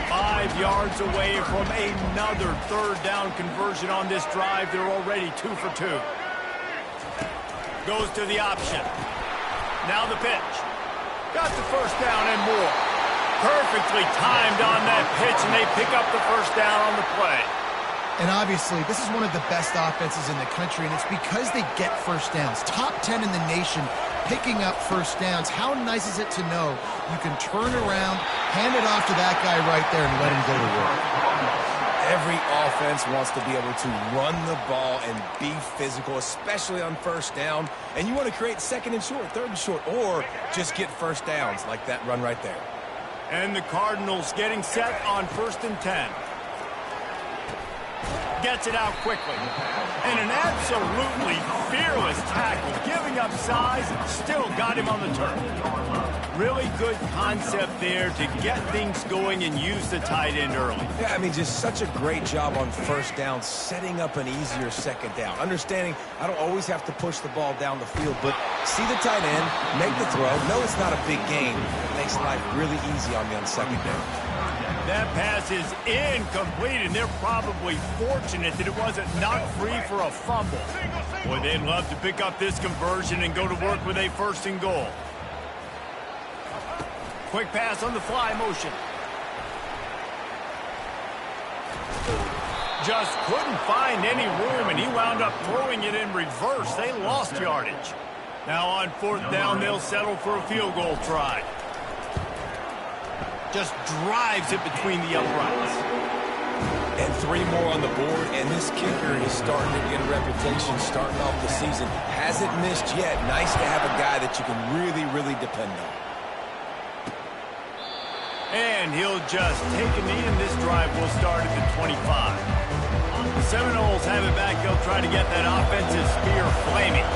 5 yards away from another 3rd down conversion on this drive. They're already 2 for 2. Goes to the option. Now the pitch. Got the 1st down and more. Perfectly timed on that pitch, and they pick up the 1st down on the play. And obviously, this is one of the best offenses in the country, and it's because they get 1st downs. Top 10 in the nation picking up 1st downs. How nice is it to know you can turn around, hand it off to that guy right there, and let him go to work? Every offense wants to be able to run the ball and be physical, especially on 1st down. And you want to create 2nd and short, 3rd and short, or just get 1st downs like that run right there. And the Cardinals getting set on 1st and 10. Gets it out quickly. And an absolutely fearless tackle. Giving up size, still got him on the turf. Really good concept there to get things going and use the tight end early. Yeah, I mean, just such a great job on 1st down, setting up an easier 2nd down. Understanding I don't always have to push the ball down the field, but see the tight end, make the throw. No, it's not a big gain. It makes life really easy on me on 2nd down. That pass is incomplete, and they're probably fortunate that it wasn't knocked free for a fumble. Boy, they'd love to pick up this conversion and go to work with a 1st and goal. Quick pass on the fly motion. Just couldn't find any room, and he wound up throwing it in reverse. They lost yardage. Now on 4th down, they'll settle for a field goal try. Just drives it between the uprights. And 3 more on the board, and this kicker is starting to get a reputation starting off the season. Hasn't missed yet. Nice to have a guy that you can really, really depend on. And he'll just take a knee, and this drive will start at the 25. The Seminoles have it back. They'll try to get that offensive spear flaming.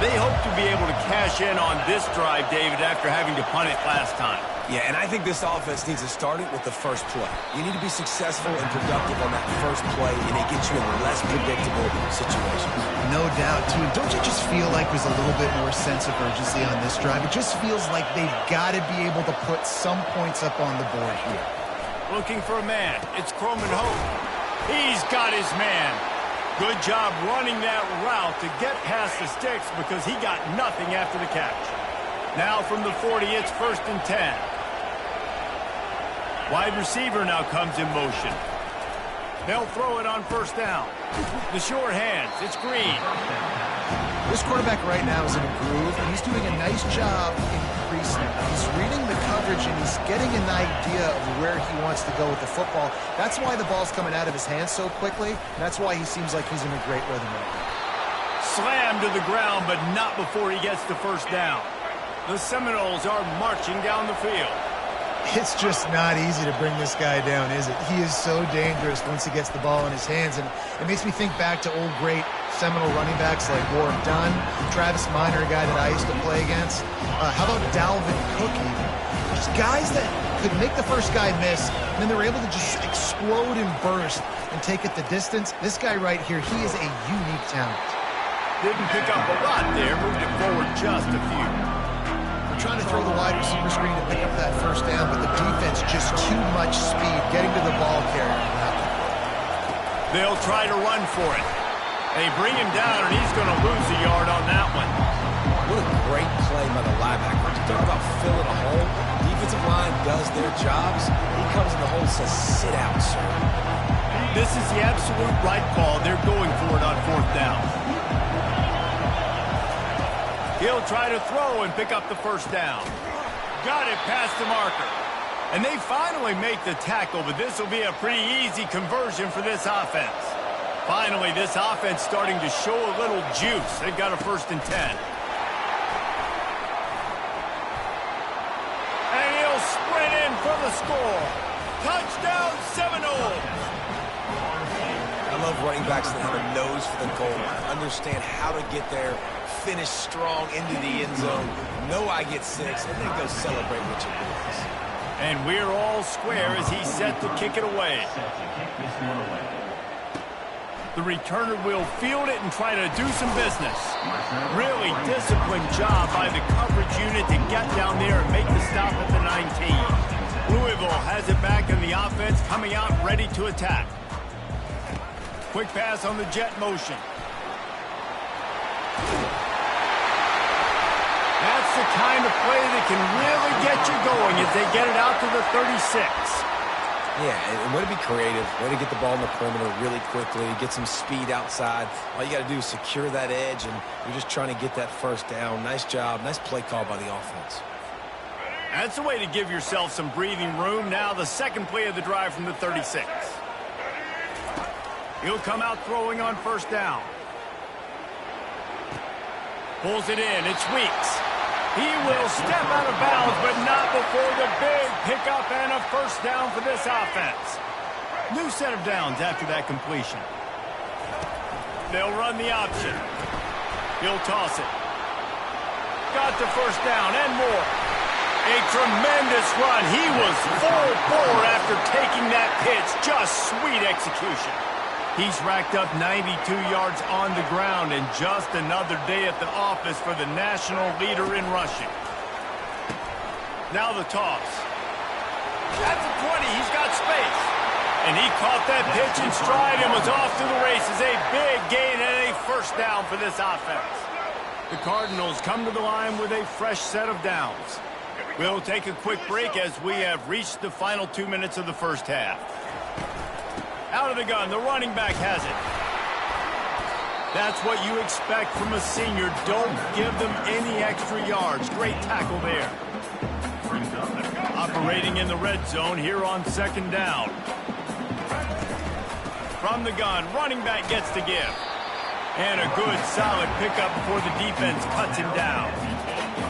They hope to be able to cash in on this drive, David, after having to punt it last time. Yeah, and I think this offense needs to start it with the first play. You need to be successful and productive on that first play, and it gets you in less predictable situations. No doubt, too. Don't you just feel like there's a little bit more sense of urgency on this drive? It just feels like they've got to be able to put some points up on the board here. Looking for a man. It's Croman Hope. He's got his man. Good job running that route to get past the sticks because he got nothing after the catch. Now from the 40, it's 1st and 10. Wide receiver now comes in motion. They'll throw it on 1st down. The short hands. It's Green. This quarterback right now is in a groove, and he's doing a nice job increasing it. He's reading the coverage, and he's getting an idea of where he wants to go with the football. That's why the ball's coming out of his hands so quickly. That's why he seems like he's in a great rhythm right now. Slammed to the ground, but not before he gets the 1st down. The Seminoles are marching down the field. It's just not easy to bring this guy down, is it? He is so dangerous once he gets the ball in his hands, and it makes me think back to old great Seminole running backs like Warren Dunn, Travis Minor, a guy that I used to play against. How about Dalvin Cook even? Just guys that could make the first guy miss, and then they're able to just explode and burst and take it the distance. This guy right here, he is a unique talent. Didn't pick up a lot there, moved it forward just a few. Trying to throw the wide receiver screen to pick up that 1st down, but the defense just too much speed getting to the ball carrier. They'll try to run for it. They bring him down, and he's going to lose a yard on that one. What a great play by the linebacker. You talk about filling a hole. Defensive line does their jobs. He comes in the hole and says, sit out, sir. This is the absolute right call. They're going for it on 4th down. He'll try to throw and pick up the 1st down. Got it past the marker. And they finally make the tackle, but this will be a pretty easy conversion for this offense. Finally, this offense starting to show a little juice. They've got a 1st and 10. And he'll sprint in for the score. Touchdown, Seminoles! I love running backs that have a nose for the goal line, understand how to get there, finish strong into the end zone, know I get 6, and then go celebrate with your boys. And we're all square as he's set to kick it away. The returner will field it and try to do some business. Really disciplined job by the coverage unit to get down there and make the stop at the 19. Louisville has it back in the offense, coming out ready to attack. Quick pass on the jet motion. That's the kind of play that can really get you going as they get it out to the 36. Yeah, and way to be creative, way to get the ball in the perimeter really quickly, get some speed outside. All you got to do is secure that edge, and you're just trying to get that 1st down. Nice job, nice play call by the offense. That's a way to give yourself some breathing room. Now the 2nd play of the drive from the 36. He'll come out throwing on 1st down. Pulls it in. It's Weeks. He will step out of bounds, but not before the big pickup and a 1st down for this offense. New set of downs after that completion. They'll run the option. He'll toss it. Got the 1st down and more. A tremendous run. He was full bore after taking that pitch. Just sweet execution. He's racked up 92 yards on the ground, and just another day at the office for the national leader in rushing. Now the toss. At the 20, he's got space. And he caught that pitch in stride and was off to the races. A big gain and a 1st down for this offense. The Cardinals come to the line with a fresh set of downs. We'll take a quick break as we have reached the final 2 minutes of the 1st half. Out of the gun, the running back has it. That's what you expect from a senior. Don't give them any extra yards. Great tackle there. Operating in the red zone here on 2nd down. From the gun, running back gets the give. And a good, solid pickup before the defense cuts him down.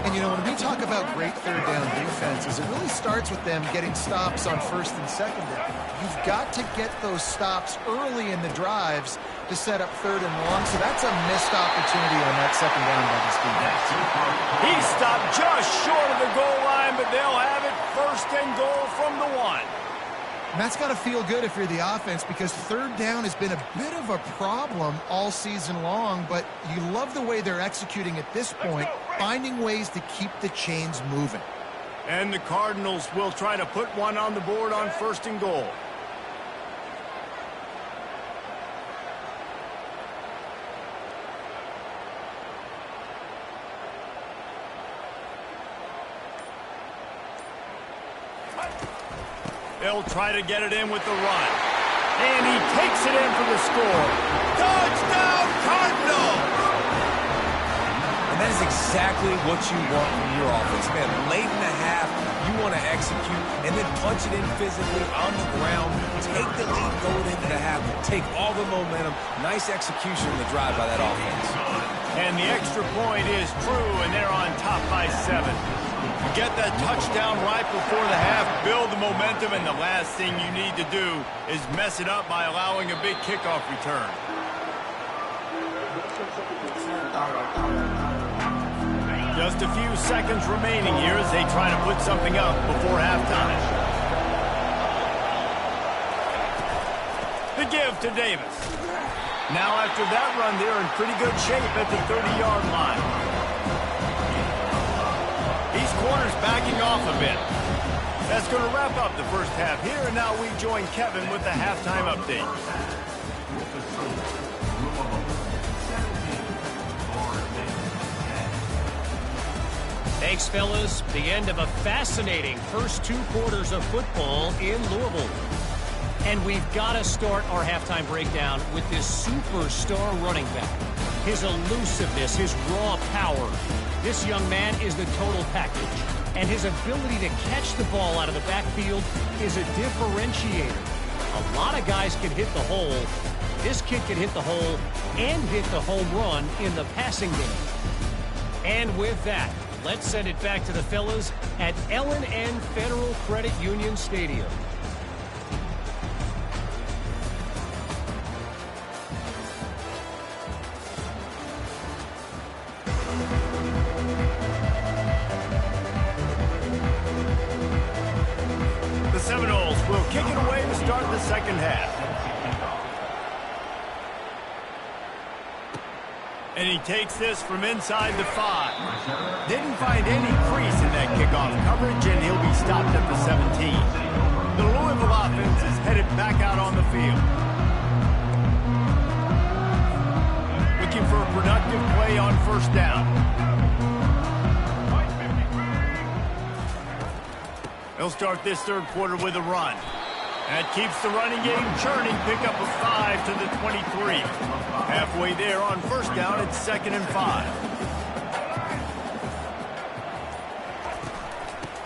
And, you know, when we talk about great third down defenses, it really starts with them getting stops on first and second down. You've got to get those stops early in the drives to set up third and long, so that's a missed opportunity on that second down by this defense. He stopped just short of the goal line, but they'll have it first and goal from the 1. And that's got to feel good if you're the offense, because third down has been a bit of a problem all season long, but you love the way they're executing at this point, finding ways to keep the chains moving. And the Cardinals will try to put one on the board on first and goal. They'll try to get it in with the run. And he takes it in for the score. Touchdown, Cardinals! And that is exactly what you want from your offense, man. Late in the half, you want to execute and then punch it in physically on the ground. Take the lead going into the half. Take all the momentum. Nice execution in the drive by that offense. And the extra point is true, and they're on top by 7. You get that touchdown right before the half, build the momentum, and the last thing you need to do is mess it up by allowing a big kickoff return. Just a few seconds remaining here as they try to put something up before halftime. The give to Davis. Now after that run, they're in pretty good shape at the 30-yard line. These corners backing off a bit. That's going to wrap up the first half here, and now we join Kevin with the halftime update. Thanks, fellas. The end of a fascinating first 2 quarters of football in Louisville. And we've got to start our halftime breakdown with this superstar running back. His elusiveness, his raw power. This young man is the total package. And his ability to catch the ball out of the backfield is a differentiator. A lot of guys can hit the hole. This kid can hit the hole and hit the home run in the passing game. And with that, let's send it back to the fellas at L&N Federal Credit Union Stadium. The Seminoles will kick it away to start the second half. And he takes this from inside the 5. Didn't find any crease in that kickoff coverage, and he'll be stopped at the 17. The Louisville offense is headed back out on the field. Looking for a productive play on first down. They'll start this third quarter with a run. That keeps the running game churning. Pick up a 5 to the 23. Halfway there on first down, it's 2nd and 5.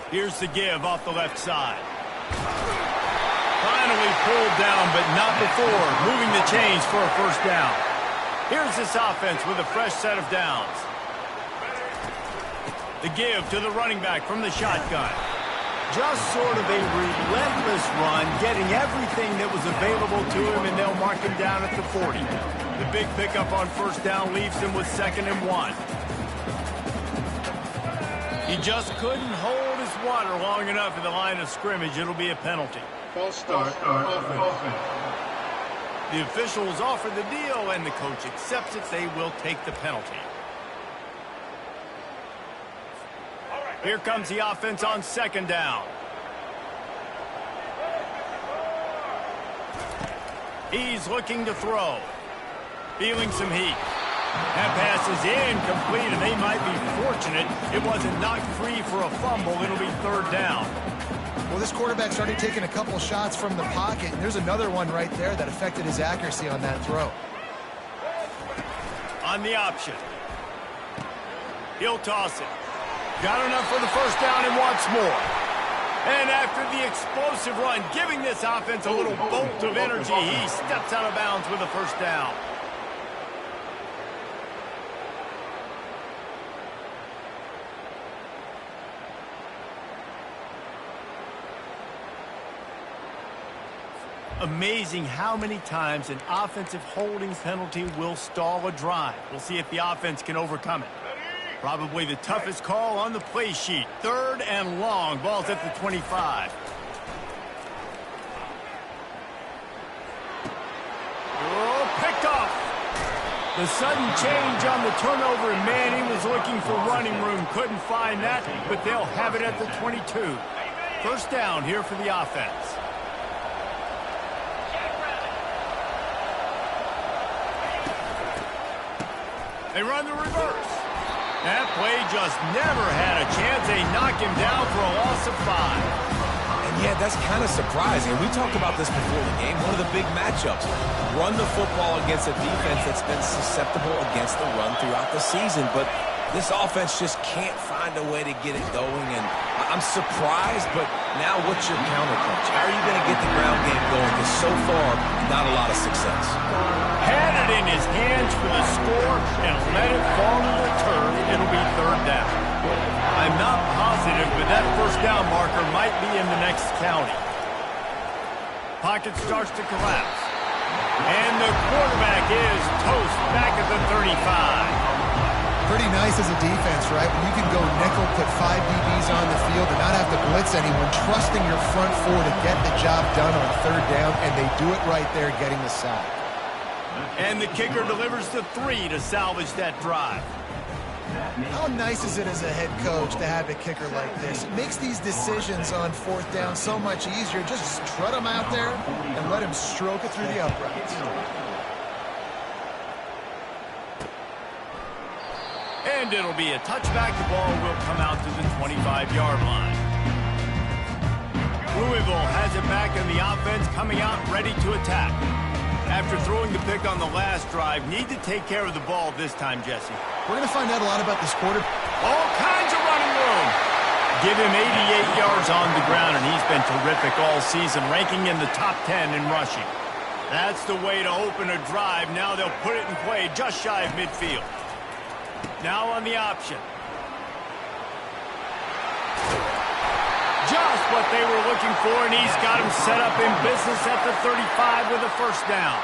Here's the give off the left side. Finally pulled down, but not before moving the chains for a first down. Here's this offense with a fresh set of downs. The give to the running back from the shotgun. Just sort of a relentless run, getting everything that was available to him, and they'll mark him down at the 40. The big pickup on first down leaves him with 2nd and 1. He just couldn't hold his water long enough at the line of scrimmage. It'll be a penalty. False start, offense. The officials offer the deal, and the coach accepts it. They will take the penalty. Here comes the offense on 2nd down. He's looking to throw. Feeling some heat. That pass is incomplete, and they might be fortunate it wasn't knocked free for a fumble. It'll be 3rd down. Well, this quarterback's already taken a couple shots from the pocket, and there's another one right there that affected his accuracy on that throw. On the option. He'll toss it. Got enough for the first down and wants more. And after the explosive run, giving this offense a little bolt of energy, he steps out of bounds with a first down. Amazing how many times an offensive holding penalty will stall a drive. We'll see if the offense can overcome it. Probably the toughest call on the play sheet. 3rd and long. Ball's at the 25. Oh, picked off. The sudden change on the turnover, and Manning was looking for running room. Couldn't find that, but they'll have it at the 22. First down here for the offense. They run the reverse. That play just never had a chance. They knock him down for a loss of 5. And yeah, that's kind of surprising. We talked about this before the game. One of the big matchups. Run the football against a defense that's been susceptible against the run throughout the season. But this offense just can't find a way to get it going. And I'm surprised, but now what's your counterpunch? How are you going to get the ground game going? Because so far, not a lot of success. Had it in his hands for the score and let it fall to the turf. It'll be 3rd down. I'm not positive, but that first down marker might be in the next county. Pocket starts to collapse. And the quarterback is toast back at the 35. Pretty nice as a defense, right? When you can go nickel, put 5 DBs on the field and not have to blitz anyone, trusting your front 4 to get the job done on 3rd down, and they do it right there, getting the sack. And the kicker delivers the 3 to salvage that drive. How nice is it as a head coach to have a kicker like this? It makes these decisions on 4th down so much easier. Just strut him out there and let him stroke it through the uprights. And it'll be a touchback. The ball will come out to the 25-yard line. Louisville has it back in the offense, coming out ready to attack. After throwing the pick on the last drive, need to take care of the ball this time, Jesse. We're going to find out a lot about this quarter. All kinds of running room. Give him 88 yards on the ground, and he's been terrific all season, ranking in the top 10 in rushing. That's the way to open a drive. Now they'll put it in play just shy of midfield. Now on the option. Just what they were looking for, and he's got him set up in business at the 35 with a first down.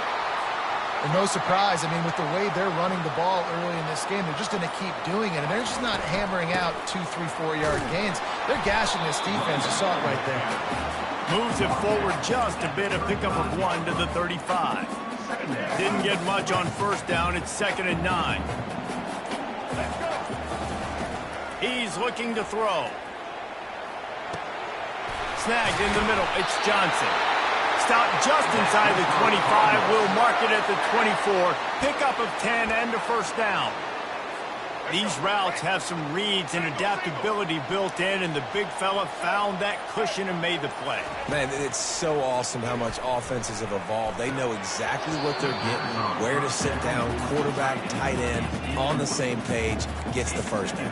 And no surprise, I mean, with the way they're running the ball early in this game, they're just going to keep doing it. And they're just not hammering out 2, 3, 4-yard gains. They're gashing this defense. You saw it right there. Moves it forward just a bit, a pickup of 1 to the 35. Didn't get much on first down. It's 2nd and 9. He's looking to throw. Snagged in the middle. It's Johnson. Stopped just inside the 25. Will mark it at the 24. Pickup of 10 and a first down. These routes have some reads and adaptability built in, and the big fella found that cushion and made the play. Man, it's so awesome how much offenses have evolved. They know exactly what they're getting, where to sit down, quarterback, tight end, on the same page, gets the first down.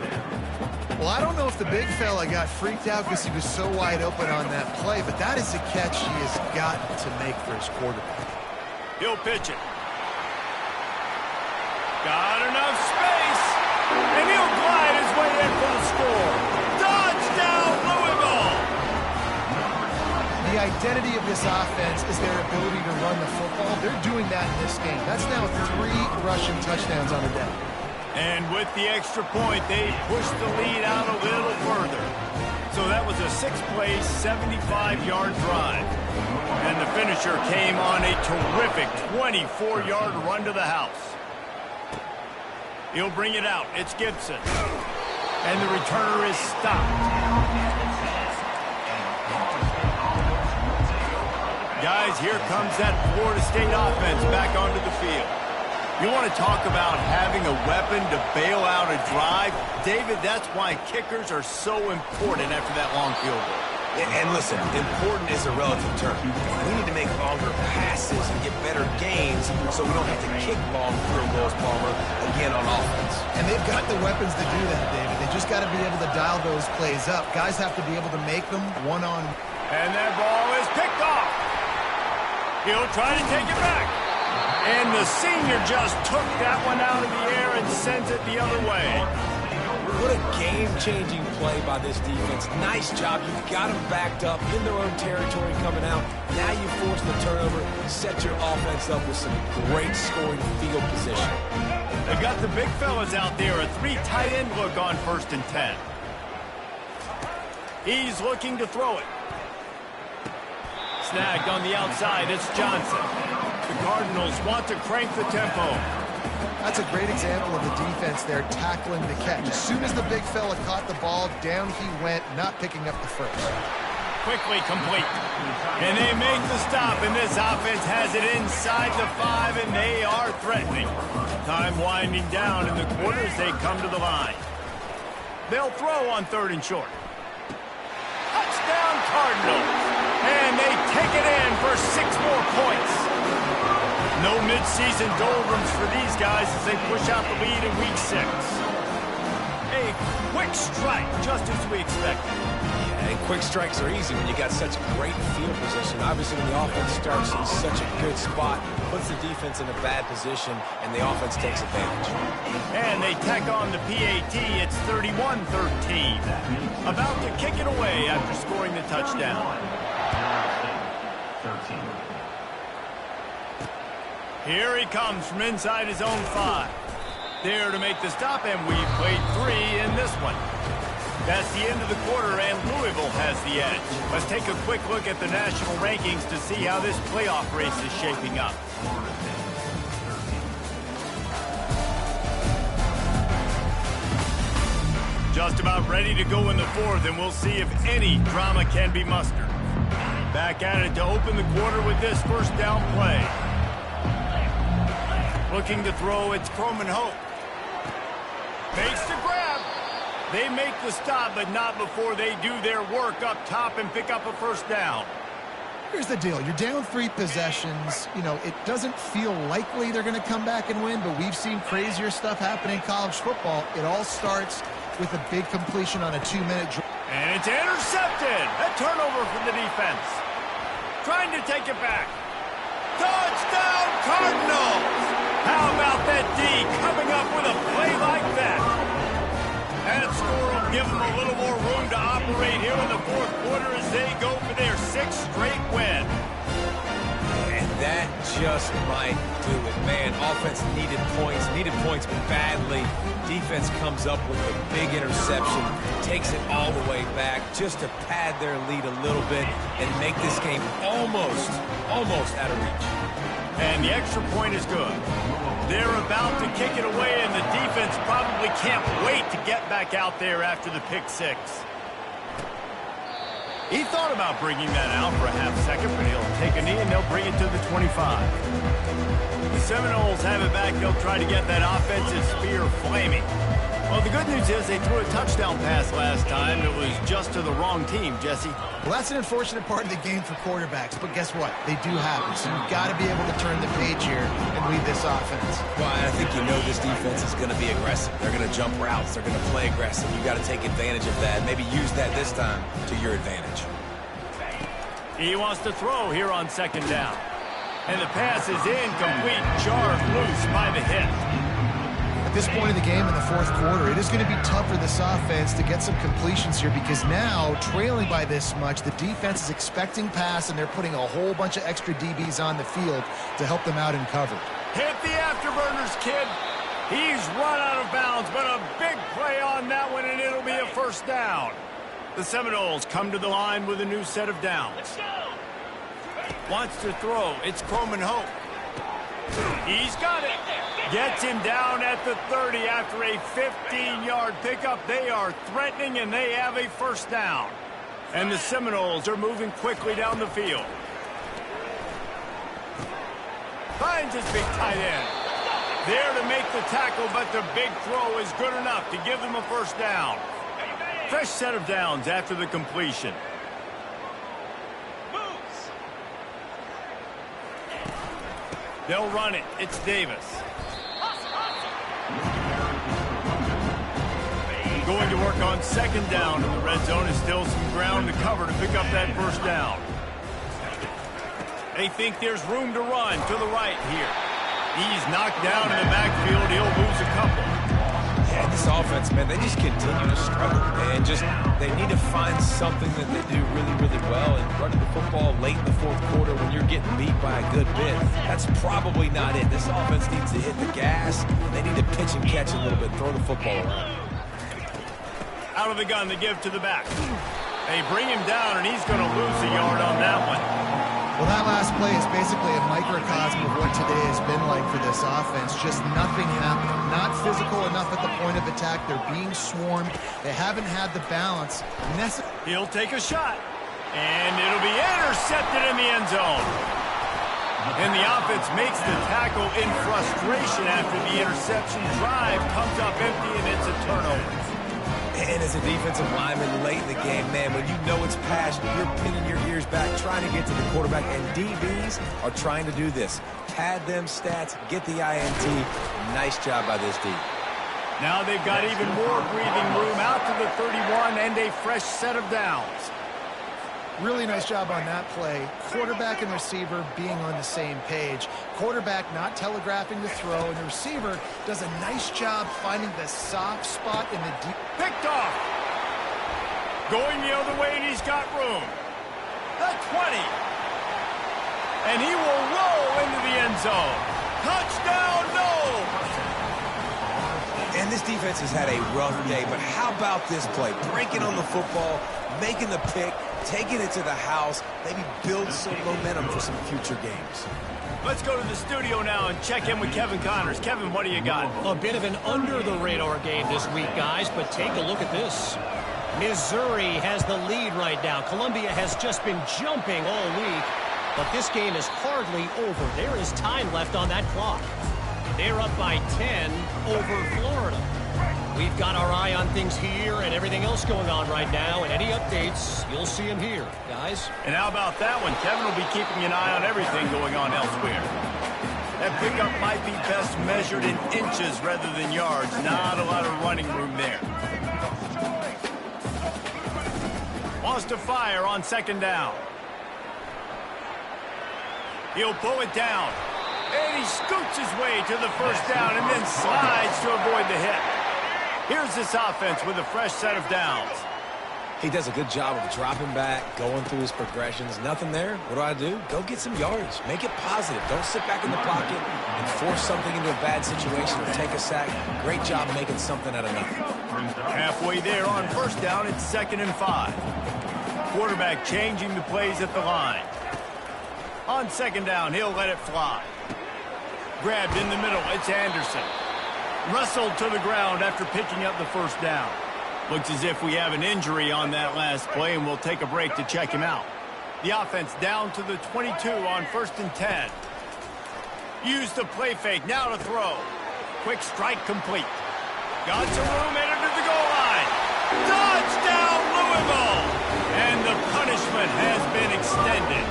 Well, I don't know if the big fella got freaked out because he was so wide open on that play, but that is a catch he has got to make for his quarterback. He'll pitch it. Got enough space, and he'll glide his way in for the score. Touchdown, Louisville! The identity of this offense is their ability to run the football. They're doing that in this game. That's now 3 rushing touchdowns on the day. And with the extra point, they pushed the lead out a little further. So that was a 6-play, 75-yard drive. And the finisher came on a terrific 24-yard run to the house. He'll bring it out. It's Gibson. And the returner is stopped. Guys, here comes that Florida State offense back onto the field. You want to talk about having a weapon to bail out a drive? David, that's why kickers are so important after that long field goal. And listen, important is a relative term. We need to make longer passes and get better gains so we don't have to kick long field goals, Palmer, again on offense. And they've got the weapons to do that, David. They just got to be able to dial those plays up. Guys have to be able to make them one-on. And that ball is picked off. He'll try to take it back. And the senior just took that one out of the air and sent it the other way. What a game-changing play by this defense. Nice job. You've got them backed up in their own territory coming out. Now you force the turnover, set your offense up with some great scoring field position. They got the big fellas out there. A 3 tight end look on 1st and 10. He's looking to throw it. Snagged on the outside. It's Johnson. The Cardinals want to crank the tempo. That's a great example of the defense there tackling the catch. As soon as the big fella caught the ball, down he went, not picking up the first. Quickly complete. And they make the stop, and this offense has it inside the 5, and they are threatening. Time winding down in the quarter as they come to the line. They'll throw on 3rd and short. Touchdown Cardinals. And they take it in for 6 more points. No midseason doldrums for these guys as they push out the lead in Week 6. A quick strike, just as we expected. Yeah, and quick strikes are easy when you got such great field position. Obviously, when the offense starts in such a good spot, puts the defense in a bad position, and the offense takes advantage. And they tack on the PAT. It's 31-13. About to kick it away after scoring the touchdown. 13. Here he comes from inside his own 5. There to make the stop, and we played 3 in this one. That's the end of the quarter, and Louisville has the edge. Let's take a quick look at the national rankings to see how this playoff race is shaping up. Just about ready to go in the 4th, and we'll see if any drama can be mustered. Back at it to open the quarter with this 1st down play. Looking to throw, it's Croman Hope. Makes the grab. They make the stop, but not before they do their work up top and pick up a 1st down. Here's the deal. You're down 3 possessions. You know, it doesn't feel likely they're going to come back and win, but we've seen crazier stuff happen in college football. It all starts with a big completion on a 2-minute drive. And it's intercepted. A turnover for the defense. Trying to take it back. Touchdown, Cardinals! How about that D coming up with a play like that? That score will give them a little more room to operate here in the 4th quarter as they go for their 6th straight win. And that just might do it, man. Offense needed points badly. Defense comes up with a big interception, takes it all the way back just to pad their lead a little bit and make this game almost out of reach. And the extra point is good. They're about to kick it away, and the defense probably can't wait to get back out there after the pick 6. He thought about bringing that out for a half second, but he'll take a knee and they'll bring it to the 25. The Seminoles have it back. They'll try to get that offensive spear flaming. Well, the good news is they threw a touchdown pass last time. It was just to the wrong team, Jesse. Well, that's an unfortunate part of the game for quarterbacks, but guess what? They do happen, so you've got to be able to turn the page here and lead this offense. Well, I think you know this defense is going to be aggressive. They're going to jump routes. They're going to play aggressive. You've got to take advantage of that. Maybe use that this time to your advantage. He wants to throw here on 2nd down. And the pass is incomplete, jarred loose by the hit. At this point in the game in the 4th quarter, it is going to be tough for this offense to get some completions here because now, trailing by this much, the defense is expecting pass and they're putting a whole bunch of extra DBs on the field to help them out in cover. Hit the afterburners, kid. He's run out of bounds, but a big play on that one, and it'll be a 1st down. The Seminoles come to the line with a new set of downs. Wants to throw. It's Croman Hope. He's got it. Gets him down at the 30 after a 15-yard pickup. They are threatening, and they have a 1st down. And the Seminoles are moving quickly down the field. Finds his big tight end. There to make the tackle, but the big throw is good enough to give them a 1st down. Fresh set of downs after the completion. They'll run it. It's Davis. Going to work on 2nd down, and the red zone is still some ground to cover to pick up that 1st down. They think there's room to run to the right here. He's knocked down in the backfield. He'll lose a couple. Yeah, this this offense, man, they just continue to struggle. And they need to find something that they do really, really well. And running the football late in the fourth quarter when you're getting beat by a good bit, that's probably not it. This offense needs to hit the gas. They need to pitch and catch a little bit, throw the football around. Out of the gun, they give to the back. They bring him down, and he's going to lose a yard on that one. Well, that last play is basically a microcosm of what today has been like for this offense. Just nothing happening. Not physical enough at the point of attack. They're being swarmed. They haven't had the balance. He'll take a shot, and it'll be intercepted in the end zone. And the offense makes the tackle in frustration after the interception. Drive comes up empty, and it's a turnover. And as a defensive lineman late in the game, man, when you know it's past, you're pinning your ears back, trying to get to the quarterback, and DBs are trying to do this. Pad them stats, get the INT. Nice job by this D. Now they've got even more breathing room out to the 31 and a fresh set of downs. Really nice job on that play. Quarterback and receiver being on the same page. Quarterback not telegraphing the throw, and the receiver does a nice job finding the soft spot in the deep. Picked off. Going the other way, and he's got room. The 20. And he will roll into the end zone. Touchdown, no! And this defense has had a rough day, but how about this play? Breaking on the football, making the pick, taking it to the house, maybe build some momentum for some future games. Let's go to the studio now and check in with Kevin Connors. Kevin, what do you got? A bit of an under-the-radar game this week, guys, but take a look at this. Missouri has the lead right now. Columbia has just been jumping all week, but this game is hardly over. There is time left on that clock. They're up by 10 over Florida. We've got our eye on things here and everything else going on right now, and any updates, you'll see them here, guys. And how about that one? Kevin will be keeping an eye on everything going on elsewhere. That pickup might be best measured in inches rather than yards. Not a lot of running room there. Wants to fire on second down. He'll pull it down. And he scoots his way to the first down and then slides to avoid the hit. Here's this offense with a fresh set of downs. He does a good job of dropping back, going through his progressions. Nothing there. What do? Go get some yards. Make it positive. Don't sit back in the pocket and force something into a bad situation or take a sack. Great job making something out of nothing. Halfway there on first down, it's 2nd and 5. Quarterback changing the plays at the line. On second down, he'll let it fly. Grabbed in the middle, it's Anderson. Wrestled to the ground after picking up the first down. Looks as if we have an injury on that last play, and we'll take a break to check him out. The offense down to the 22 on 1st and 10. Use the play fake, now to throw. Quick strike complete. Got some room, headed to the goal line. Touchdown, Louisville! And the punishment has been extended.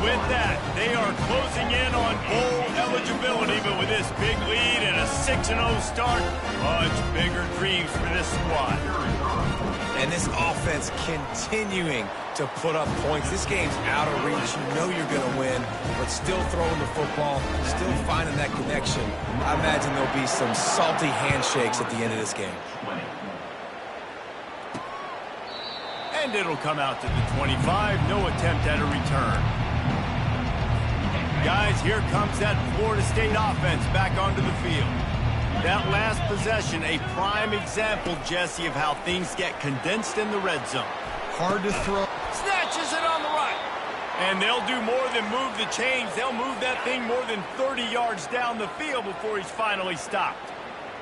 With that, they are closing in on bowl eligibility, but with this big lead and a 6-0 start, much bigger dreams for this squad. And this offense continuing to put up points. This game's out of reach. You know you're going to win, but still throwing the football, still finding that connection. I imagine there'll be some salty handshakes at the end of this game. And it'll come out to the 25. No attempt at a return. Guys, here comes that Florida State offense back onto the field. That last possession, a prime example, Jesse, of how things get condensed in the red zone. Hard to throw. Snatches it on the right. And they'll do more than move the chains. They'll move that thing more than 30 yards down the field before he's finally stopped.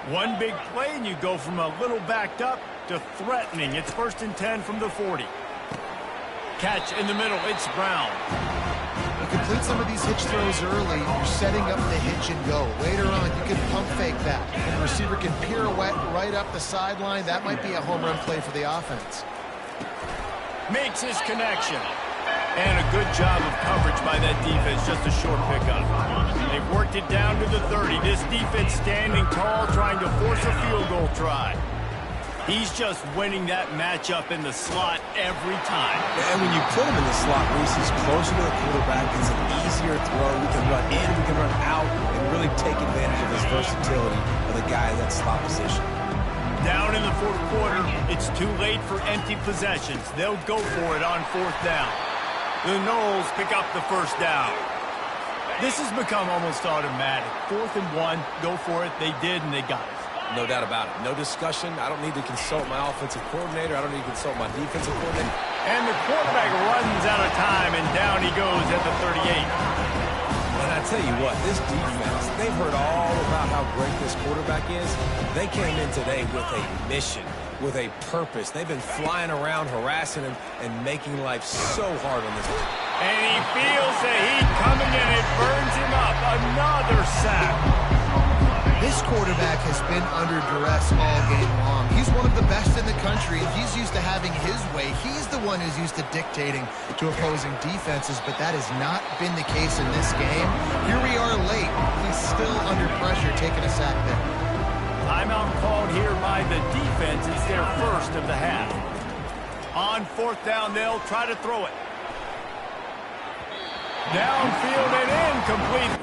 One big play, and you go from a little backed up to threatening. It's 1st and 10 from the 40. Catch in the middle. It's Brown. Complete some of these hitch throws early. You're setting up the hitch and go. Later on, you can pump fake that. And the receiver can pirouette right up the sideline. That might be a home run play for the offense. Makes his connection. And a good job of coverage by that defense. Just a short pickup. They've worked it down to the 30. This defense standing tall, trying to force a field goal try. He's just winning that matchup in the slot every time. And when you put him in the slot, Reese, he's closer to the quarterback. It's an easier throw. We can run in, we can run out, and really take advantage of his versatility of the guy in that slot position. Down in the fourth quarter, it's too late for empty possessions. They'll go for it on fourth down. The Noles pick up the first down. This has become almost automatic. 4th and 1, go for it. They did, and they got it. No doubt about it. No discussion. I don't need to consult my offensive coordinator. I don't need to consult my defensive coordinator. And the quarterback runs out of time, and down he goes at the 38. And I tell you what, this defense, they've heard all about how great this quarterback is. They came in today with a mission, with a purpose. They've been flying around, harassing him, and making life so hard on this guy. And he feels the heat coming, and it burns him up. Another sack. This quarterback has been under duress all game long. He's one of the best in the country, and he's used to having his way. He's the one who's used to dictating to opposing defenses, but that has not been the case in this game. Here we are late. He's still under pressure, taking a sack there. Timeout called here by the defense. It's their first of the half. On fourth down, they'll try to throw it. Downfield and incomplete.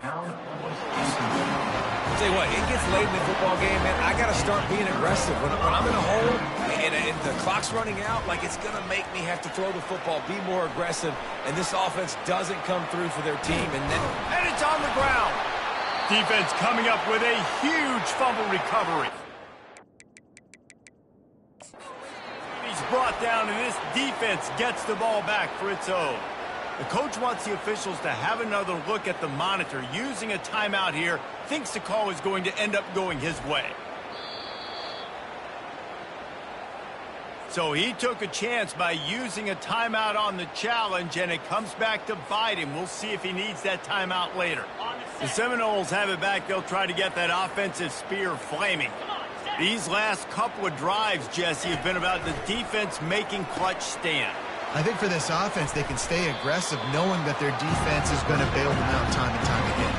I'll tell you what, it gets late in the football game, man. I got to start being aggressive. When I'm in a hole and the clock's running out, like it's going to make me have to throw the football, be more aggressive, and this offense doesn't come through for their team. And it's on the ground. Defense coming up with a huge fumble recovery. He's brought down, and this defense gets the ball back for its own. The coach wants the officials to have another look at the monitor. Using a timeout here, thinks the call is going to end up going his way. So he took a chance by using a timeout on the challenge, and it comes back to bite him. We'll see if he needs that timeout later. The Seminoles have it back. They'll try to get that offensive spear flaming. These last couple of drives, Jesse, have been about the defense making clutch stand. I think for this offense, they can stay aggressive knowing that their defense is going to bail them out time and time again.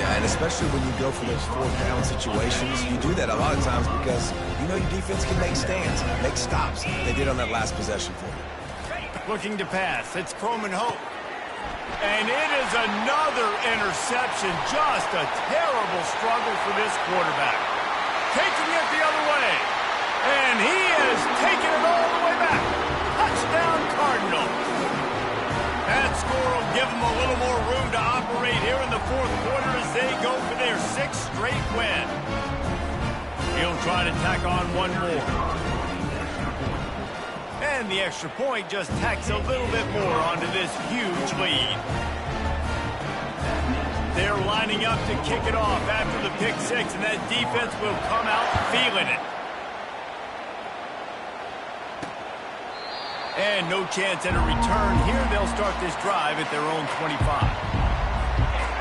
Yeah, and especially when you go for those fourth down situations, you do that a lot of times because you know your defense can make stands, make stops. They did on that last possession for you. Looking to pass. It's Croman Hope. And it is another interception. Just a terrible struggle for this quarterback. Taking it the other way. And he has taken it all the way back. Touchdown, Cardinals. That score will give them a little more room to operate here in the fourth quarter as they go for their 6th straight win. He'll try to tack on one more. And the extra point just tacks a little bit more onto this huge lead. They're lining up to kick it off after the pick six, and that defense will come out feeling it. And no chance at a return here. They'll start this drive at their own 25.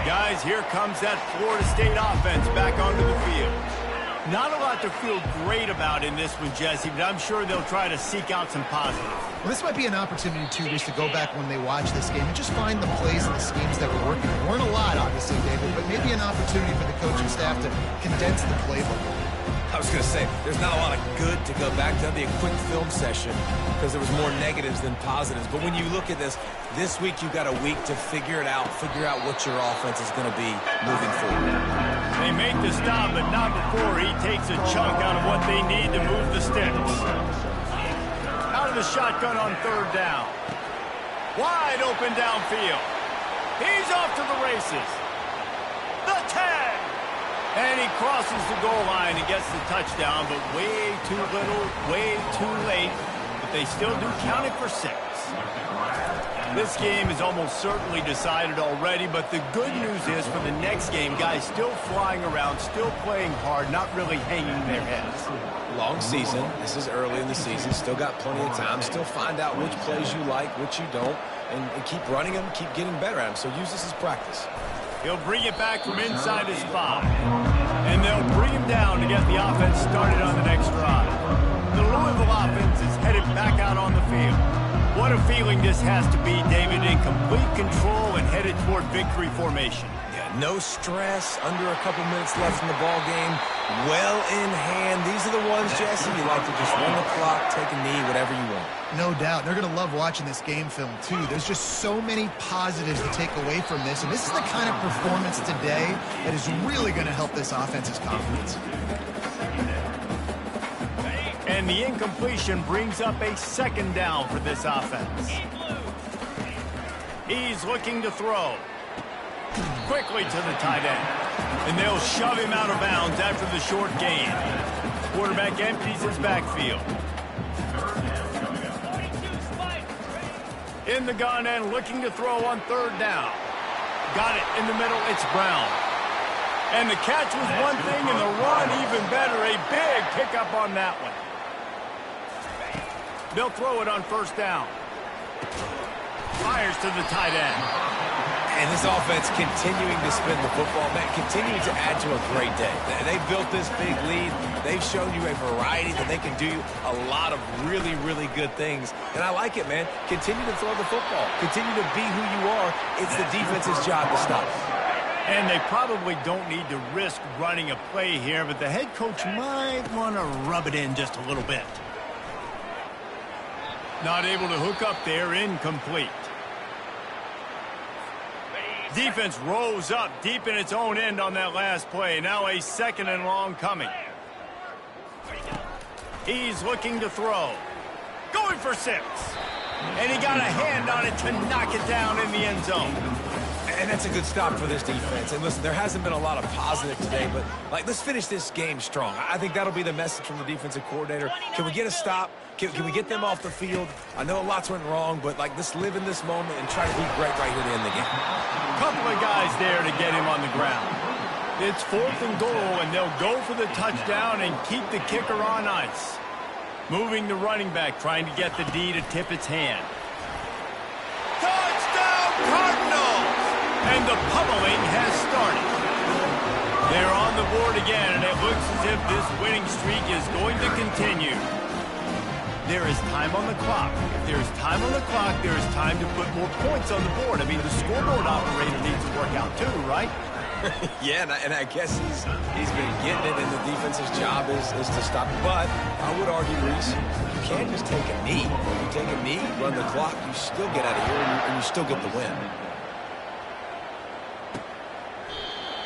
Guys, here comes that Florida State offense back onto the field. Not a lot to feel great about in this one, Jesse, but I'm sure they'll try to seek out some positives. Well, this might be an opportunity, too, just to go back when they watch this game and just find the plays and the schemes that were working. There weren't a lot, obviously, David, but maybe an opportunity for the coaching staff to condense the playbook. I was going to say, there's not a lot of good to go back to. That'd be a quick film session because there was more negatives than positives. But when you look at this week you've got a week to figure it out, figure out what your offense is going to be moving forward. They make the stop, but not before he takes a chunk out of what they need to move the sticks. Out of the shotgun on third down. Wide open downfield. He's off to the races. The tag. And he crosses the goal line and gets the touchdown, but way too little, way too late. But they still do count it for 6. This game is almost certainly decided already, but the good news is for the next game, guys still flying around, still playing hard, not really hanging their heads. Long season. This is early in the season. Still got plenty of time. Still find out which plays you like, which you don't, and keep running them, keep getting better at them. So use this as practice. He'll bring it back from inside his 5. And they'll bring him down to get the offense started on the next drive. The Louisville offense is headed back out on the field. What a feeling this has to be, David, in complete control and headed toward victory formation. Yeah, no stress, under a couple minutes left in the ball game, well in hand. These are the ones, Jesse, you like to just run the clock, take a knee, whatever you want. No doubt. They're going to love watching this game film, too. There's just so many positives to take away from this, and this is the kind of performance today that is really going to help this offense's confidence. And the incompletion brings up a 2nd down for this offense. He's looking to throw. Quickly to the tight end. And they'll shove him out of bounds after the short gain. Quarterback empties his backfield. In the gun and looking to throw on 3rd down. Got it in the middle. It's Brown. And the catch was one thing and the run even better. A big pickup on that one. They'll throw it on 1st down. Fires to the tight end. And this offense continuing to spin the football, man, continuing to add to a great day. They built this big lead. They've shown you a variety that they can do a lot of really, really good things. And I like it, man. Continue to throw the football. Continue to be who you are. It's the defense's job to stop. And they probably don't need to risk running a play here, but the head coach might want to rub it in just a little bit. Not able to hook up there, incomplete. Defense rose up deep in its own end on that last play. Now a 2nd and long coming. He's looking to throw. Going for 6. And he got a hand on it to knock it down in the end zone. And that's a good stop for this defense. And listen, there hasn't been a lot of positive today, but let's finish this game strong. I think that'll be the message from the defensive coordinator. Can we get a stop? Can we get them off the field? I know lots went wrong, but let's live in this moment and try to be great right here to end the game. Couple of guys there to get him on the ground. It's 4th and goal, and they'll go for the touchdown and keep the kicker on ice. Moving the running back, trying to get the D to tip its hand. Touchdown, Cardinals! And the pummeling has started. They're on the board again, and it looks as if this winning streak is going to continue. There is time on the clock. If there is time on the clock, there is time to put more points on the board. I mean, the scoreboard operator needs to work out too, right? Yeah, and I guess he's been getting it, and the defense's job is to stop. But I would argue, Reese, you can't just take a knee. When you take a knee, run the clock, you still get out of here, and you still get the win.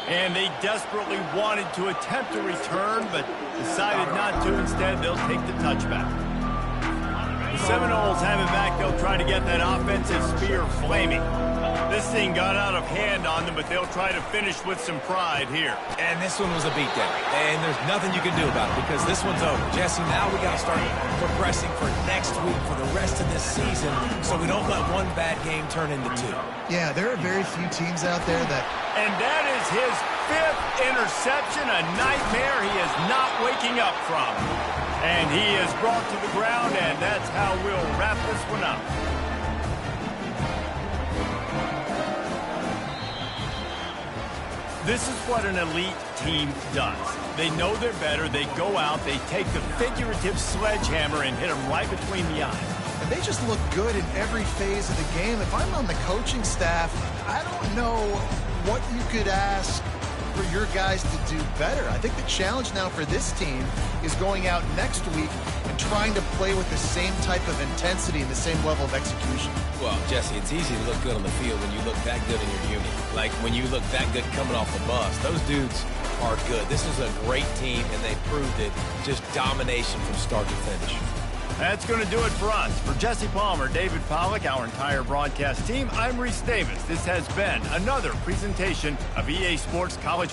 And they desperately wanted to attempt a return, but decided not to. Instead, they'll take the touchback. The Seminoles have it back. They'll try to get that offensive spear flaming. This thing got out of hand on them, but they'll try to finish with some pride here. And this one was a beatdown. And there's nothing you can do about it because this one's over. Jesse, now we got to start progressing for next week, for the rest of this season, so we don't let one bad game turn into 2. Yeah, there are very few teams out there that... And that is his 5th interception, a nightmare he is not waking up from. And he is brought to the ground, and that's how we'll wrap this one up. This is what an elite team does. They know they're better. They go out. They take the figurative sledgehammer and hit them right between the eyes. And they just look good in every phase of the game. If I'm on the coaching staff, I don't know what you could ask for your guys to do better. I think the challenge now for this team is going out next week and trying to play with the same type of intensity and the same level of execution. Well, Jesse, it's easy to look good on the field when you look that good in your unit. Like when you look that good coming off the bus. Those dudes are good. This is a great team, and they proved it. Just domination from start to finish. That's going to do it for us. For Jesse Palmer, David Pollack, our entire broadcast team, I'm Reese Davis. This has been another presentation of EA Sports College.